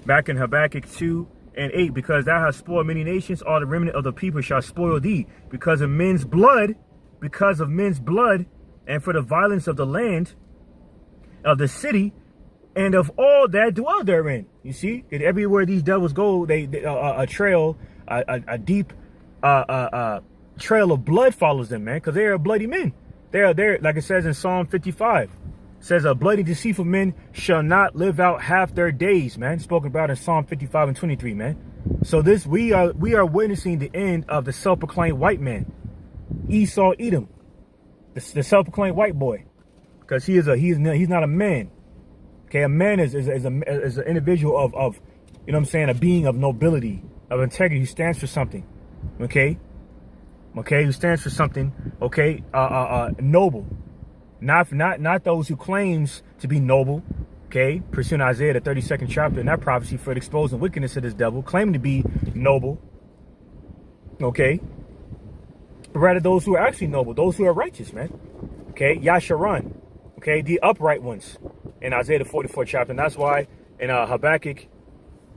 Back in Habakkuk 2:8, because thou hast spoiled many nations, all the remnant of the people shall spoil thee, because of men's blood, and for the violence of the land, of the city, and of all that dwell therein. You see, and everywhere these devils go, they a trail, a deep trail of blood follows them, man, because they are bloody men. They're like it says in Psalm 55. It says, a bloody, deceitful men shall not live out half their days, man. Spoken about in Psalm 55:23, man. So this we are witnessing the end of the self-proclaimed white man, Esau, Edom, the self-proclaimed white boy, because he's not a man. Okay, a man is an individual of you know what I'm saying, a being of nobility, of integrity, who stands for something. Okay, who stands for something. Okay, noble. Not those who claims to be noble, okay, pursuing Isaiah, the 32nd chapter, in that prophecy for the exposing wickedness of this devil, claiming to be noble, okay, but rather those who are actually noble, those who are righteous, man, okay, Yasharan, okay, the upright ones, in Isaiah, the 44th chapter. And that's why in Habakkuk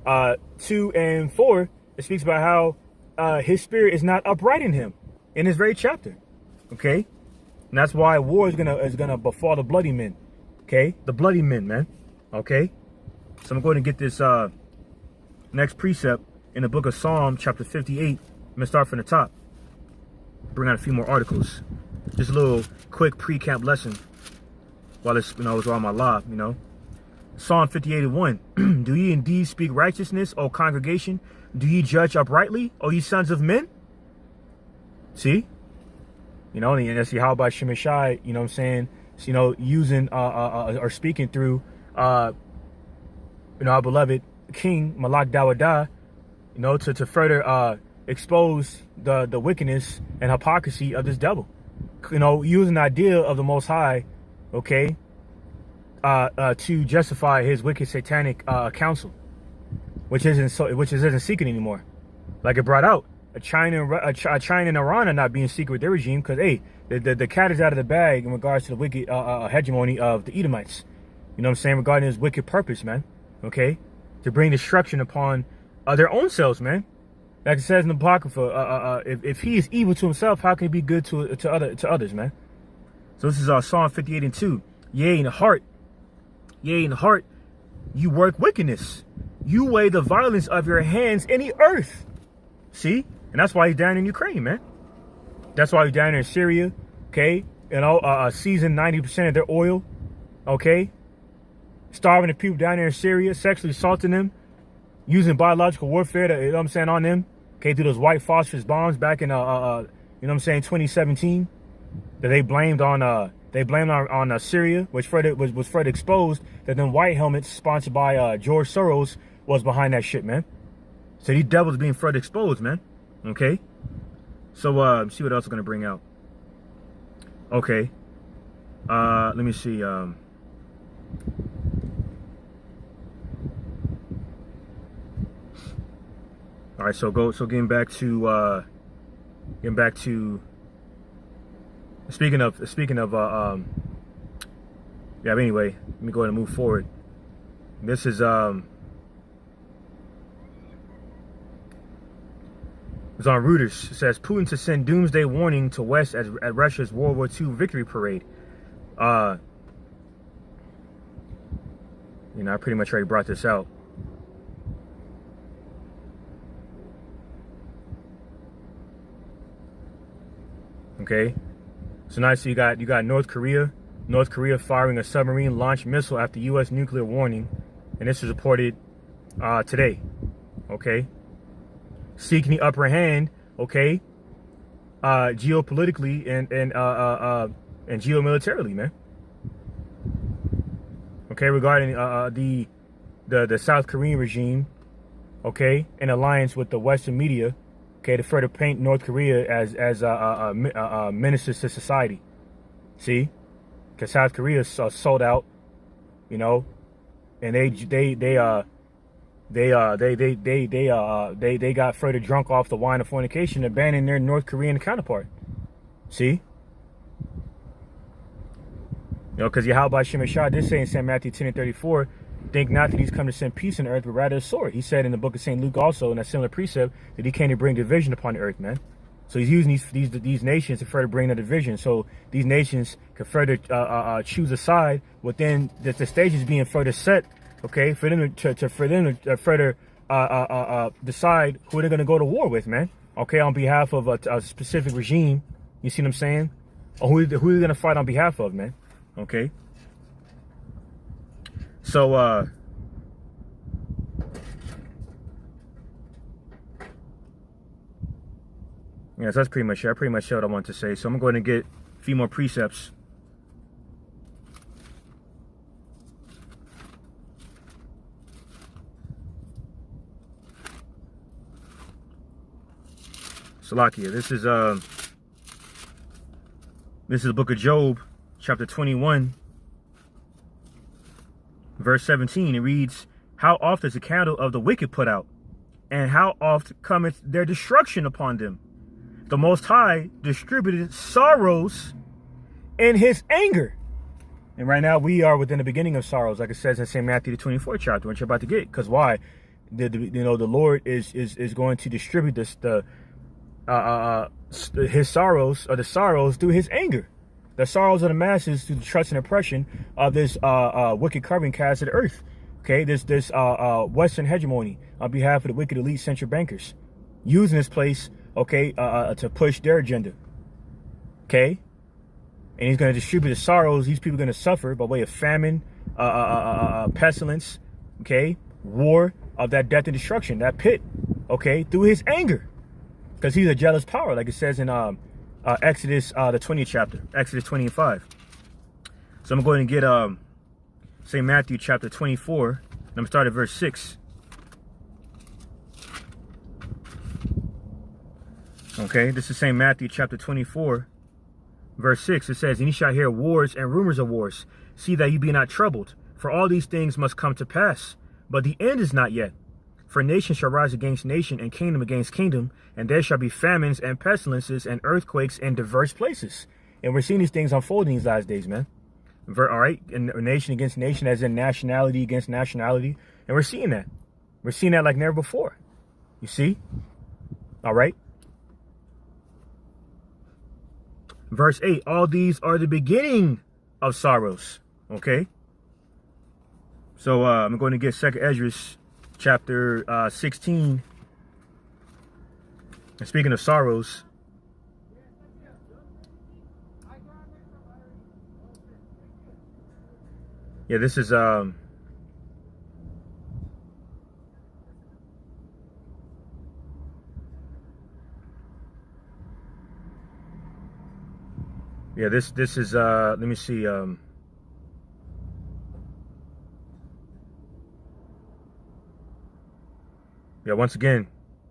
2:4, it speaks about how his spirit is not upright in him, in this very chapter, okay. And that's why war is gonna befall the bloody men. Okay? The bloody men, man. Okay? So I'm going to get this next precept in the book of Psalm, chapter 58. I'm gonna start from the top. Bring out a few more articles. Just a little quick pre-camp lesson while it's, I was on my live, Psalm 58:1. Do ye indeed speak righteousness, O congregation? Do ye judge uprightly, O ye sons of men? See? And that's YAHAWAH BAHASHAM YAHAWASHI, what I'm saying, using or speaking through, our beloved King Malak Dawada, to further expose the wickedness and hypocrisy of this devil. Using the idea of the Most High, okay, to justify his wicked satanic counsel, which isn't secret anymore. Like it brought out. China and Iran are not being secret with their regime because, hey, the cat is out of the bag in regards to the wicked hegemony of the Edomites. Regarding his wicked purpose, man. Okay? To bring destruction upon their own selves, man. Like it says in the Apocrypha, if he is evil to himself, how can he be good to others, man? So this is Psalm 58:2. Yea, in the heart, you work wickedness. You weigh the violence of your hands in the earth. See? And that's why he's down in Ukraine, man. That's why he's down there in Syria, okay? Seizing 90% of their oil, okay? Starving the people down there in Syria, sexually assaulting them, using biological warfare, on them, okay, through those white phosphorus bombs back in, 2017, that they blamed on Syria, which was further exposed that them white helmets sponsored by George Soros was behind that shit, man. So these devils being further exposed, man. Okay. So see what else I'm gonna bring out. Okay. Let me see. All right. So getting back to speaking of yeah. But anyway, let me go ahead and move forward. This is It's on Reuters. It says Putin to send doomsday warning to West at Russia's World War II victory parade. I pretty much already brought this out. Okay, so now you got North Korea firing a submarine launched missile after U.S. nuclear warning, and this was reported today. Okay, seeking the upper hand. Okay, geopolitically and geomilitarily, man. Okay, regarding the South Korean regime, okay, in alliance with the Western media, okay, to further paint North Korea as a menace to society. See, because South Korea is sold out, you know, and they got further drunk off the wine of fornication, abandoning their North Korean counterpart. See. You know, because YAHAWAH BAHASHAM YAHAWASHI did say in St. Matthew 10:34, think not that he's come to send peace on the earth, but rather a sword. He said in the book of St. Luke also, in a similar precept, that he came to bring division upon the earth, man. So he's using these nations to further bring the division. So these nations can further choose a side within the stage is being further set, okay, for them to further decide who they're going to go to war with, man. Okay, on behalf of a specific regime. You see what I'm saying? Or who they're going to fight on behalf of, man. Okay, so yeah, so that's pretty much it. I pretty much said what I wanted to say. So I'm going to get a few more precepts. Salakia, this is the book of Job, chapter 21, verse 17. It reads, how oft is the candle of the wicked put out, and how oft cometh their destruction upon them? The Most High distributed sorrows in his anger. And right now we are within the beginning of sorrows, like it says in St. Matthew the 24th chapter, which you're about to get. Because why? The Lord is going to distribute his sorrows, or the sorrows, through his anger. The sorrows of the masses through the trust and oppression of this wicked carbon cast of the earth. Okay, this Western hegemony on behalf of the wicked elite central bankers, using this place, okay, to push their agenda. Okay, and he's going to distribute the sorrows these people are going to suffer by way of famine, pestilence, okay, war, of that death and destruction, that pit, okay, through his anger, because he's a jealous power, like it says in Exodus, the 20th chapter, Exodus 20 and 5. So I'm going to get St. Matthew chapter 24, and I'm going to start at verse 6. Okay, this is St. Matthew chapter 24, verse 6. It says, and ye shall hear wars and rumors of wars. See that ye be not troubled, for all these things must come to pass, but the end is not yet. For nation shall rise against nation, and kingdom against kingdom, and there shall be famines and pestilences and earthquakes in diverse places. And we're seeing these things unfolding these last days, man. All right, and nation against nation, as in nationality against nationality, and we're seeing that. We're seeing that like never before. You see? All right. Verse 8, all these are the beginning of sorrows. Okay. So I'm going to get 2nd Esdras chapter 16. And speaking of sorrows, yeah, this is yeah, this is let me see, yeah, once again,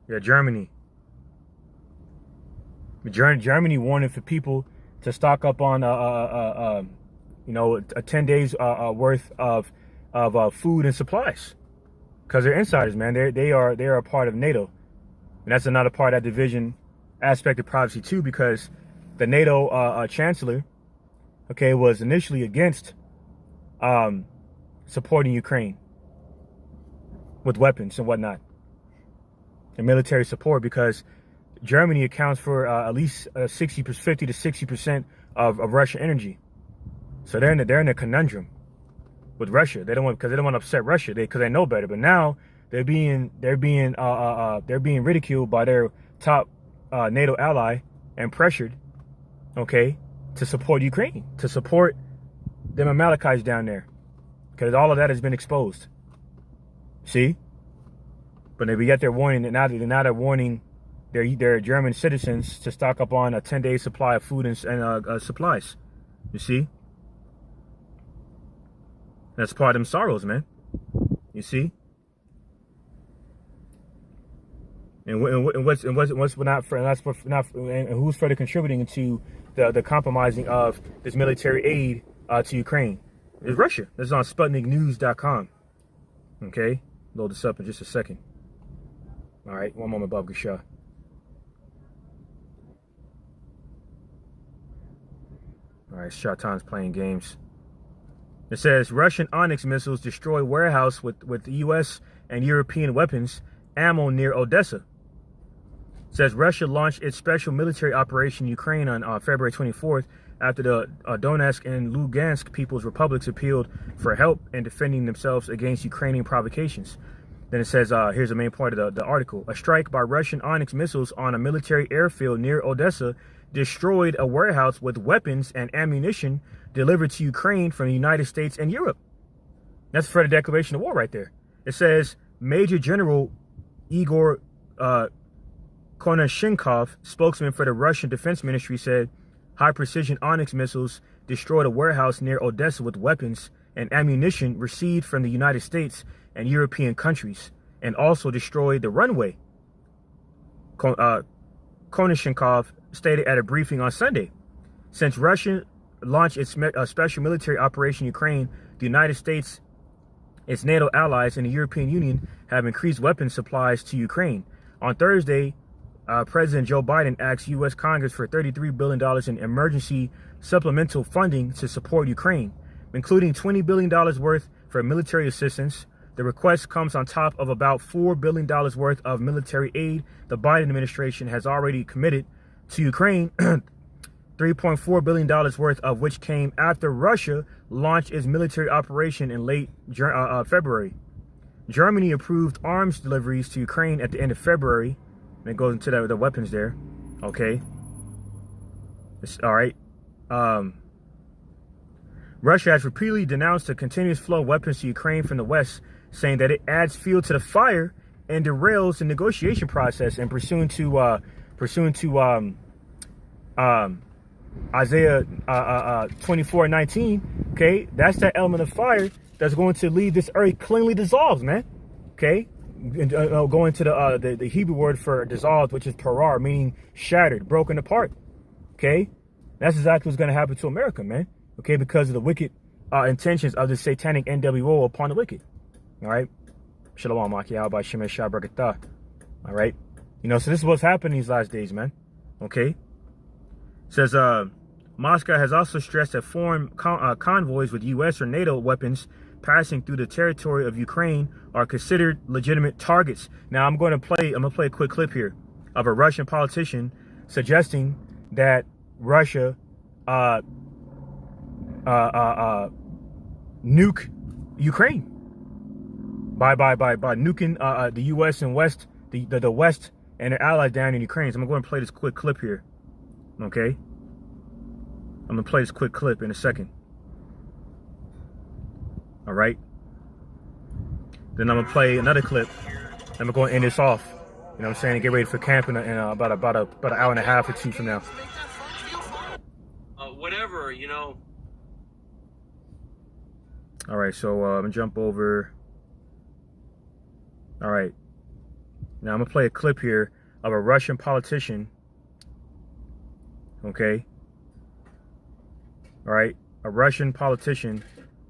yeah, Germany wanted for people to stock up on you know, a 10 days worth of food and supplies, because they're insiders, man. They are a part of NATO, and that's another part of that division aspect of privacy too, because the NATO chancellor, okay, was initially against supporting Ukraine with weapons and whatnot, and military support, because Germany accounts for at least 50 to 60% of Russian energy. So they're in a conundrum with Russia. They don't want, because they don't want to upset Russia, because they know better. But now they're being ridiculed by their top NATO ally and pressured, okay, to support Ukraine, to support them Amalekites down there, because all of that has been exposed. See? But we got their warning, and now they're warning their German citizens to stock up on a 10-day supply of food and supplies. You see? That's part of them sorrows, man. You see? And who's further contributing to the compromising of this military aid to Ukraine? It's Russia. This is on SputnikNews.com. Okay, load this up in just a second. All right, one moment, Bob Gashah. All right, Shot Time's playing games. It says Russian Onyx missiles destroy warehouse with U.S. and European weapons ammo near Odessa. It says Russia launched its special military operation in Ukraine on February 24th after the Donetsk and Lugansk People's Republics appealed for help in defending themselves against Ukrainian provocations. Then it says, here's the main part of the article. A strike by Russian Onyx missiles on a military airfield near Odessa destroyed a warehouse with weapons and ammunition delivered to Ukraine from the United States and Europe. That's for the declaration of war right there. It says Major General Igor Konashenkov, spokesman for the Russian Defense Ministry, said high-precision Onyx missiles destroyed a warehouse near Odessa with weapons and ammunition received from the United States and European countries, and also destroyed the runway. Konashenkov stated at a briefing on Sunday. Since Russia launched its special military operation in Ukraine, the United States, its NATO allies, and the European Union have increased weapons supplies to Ukraine. On Thursday, President Joe Biden asked U.S. Congress for $33 billion in emergency supplemental funding to support Ukraine, including $20 billion worth for military assistance. The request comes on top of about $4 billion worth of military aid the Biden administration has already committed to Ukraine, $3.4 billion worth of which came after Russia launched its military operation in late February. Germany approved arms deliveries to Ukraine at the end of February. And it goes into the weapons there. Okay. All right. Russia has repeatedly denounced the continuous flow of weapons to Ukraine from the West, saying that it adds fuel to the fire and derails the negotiation process. And pursuant to Isaiah 24:19, okay, that's that element of fire that's going to leave this earth cleanly dissolved, man. Okay, going to the Hebrew word for dissolved, which is parar, meaning shattered, broken apart. Okay, that's exactly what's going to happen to America, man. Okay, because of the wicked intentions of the satanic NWO upon the wicked. All right, shalawam, YAHAWAH BAHASHAM YAHAWASHI. All right, you know, so this is what's happening these last days, man. Okay, it says Moscow has also stressed that foreign convoys with U.S. or NATO weapons passing through the territory of Ukraine are considered legitimate targets. Now I'm going to play a quick clip here of a Russian politician suggesting that Russia nuke Ukraine by nuking the U.S. and West, the West and their allies down in Ukraine. So I'm going to play this quick clip here. Okay, I'm gonna play this quick clip in a second. All right. Then I'm gonna play another clip. And we're gonna end this off. You know what I'm saying? And get ready for camp in about an hour and a half or two from now. Whatever, you know. All right, so I'm gonna jump over. All right. Now I'm gonna play a clip here of a Russian politician. Okay. All right, a Russian politician,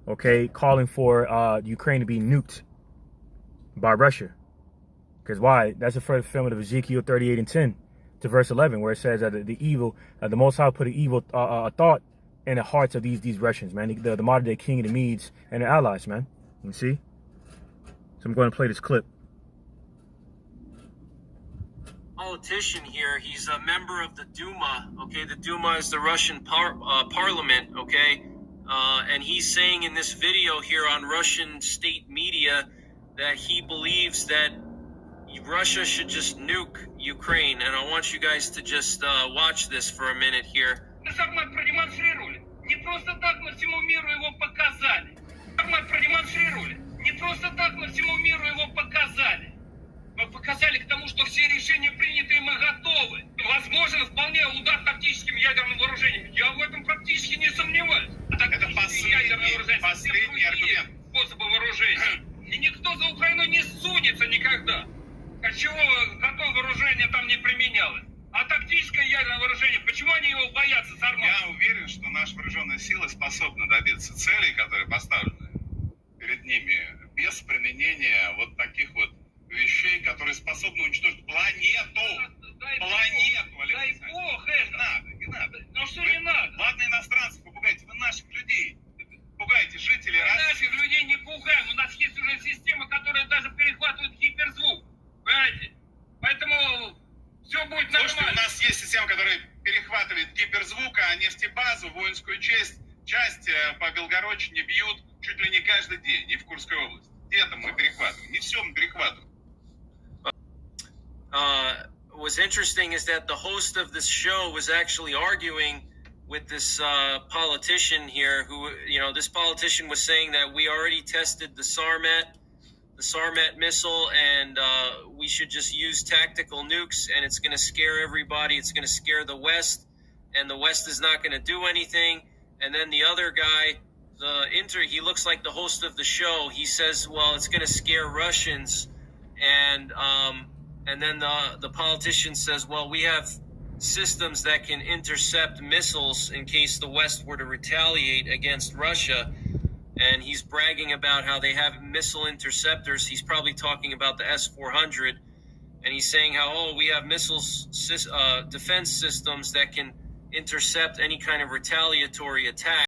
okay, calling for Ukraine to be nuked by Russia. Because why? That's the first fulfillment of Ezekiel 38:10 to verse 11, where it says that the Most High put an evil thought in the hearts of these Russians, man, the modern day king of the Medes and their allies, man. You see? So I'm going to play this clip. Politician here, he's a member of the Duma. Okay, the Duma is the Russian parliament. Okay, and he's saying in this video here on Russian state media that he believes that Russia should just nuke Ukraine. And I want you guys to just watch this for a minute here. Сармат продемонстрировали. Не просто так мы всему миру его показали. Сармат продемонстрировали. Не просто так мы всему миру его показали. Мы показали к тому, что все решения приняты, и мы готовы. Возможен вполне удар тактическим ядерным вооружением. Я в этом практически не сомневаюсь. Это последний аргумент. Способы вооружения. И никто за Украину не сунется никогда. А чего такое вооружение там не применялось? А тактическое ядерное вооружение, почему они его боятся, Сармат? Я уверен, что наши вооруженные силы способны добиться целей, которые поставлены перед ними, без применения вот таких вот вещей, которые способны уничтожить планету. Планету, Дай бог это. Не надо. Ну что не надо? Ладно, иностранцев пугайте, вы наших людей. Пугайте жителей Мы России. наших людей не пугаем. У нас есть уже система, которая даже перехватывает гиперзвук. Понимаете? Поэтому все будет Слушайте, нормально. у нас есть система, которая перехватывает гиперзвук, а нефтебазу, воинскую часть по Белгородчине бьют чуть ли не каждый день, и в Курской области. Где-то мы перехватываем. Не все мы перехватываем. What's interesting is that the host of this show was actually arguing with this politician here who, this politician was saying that we already tested the Sarmat missile, and we should just use tactical nukes, and it's going to scare everybody. It's going to scare the West, and the West is not going to do anything. And then the other guy, he looks like the host of the show. He says, well, it's going to scare Russians. And then the politician says, well, we have systems that can intercept missiles in case the West were to retaliate against Russia. And he's bragging about how they have missile interceptors. He's probably talking about the S-400. And he's saying how, we have defense systems that can intercept any kind of retaliatory attack.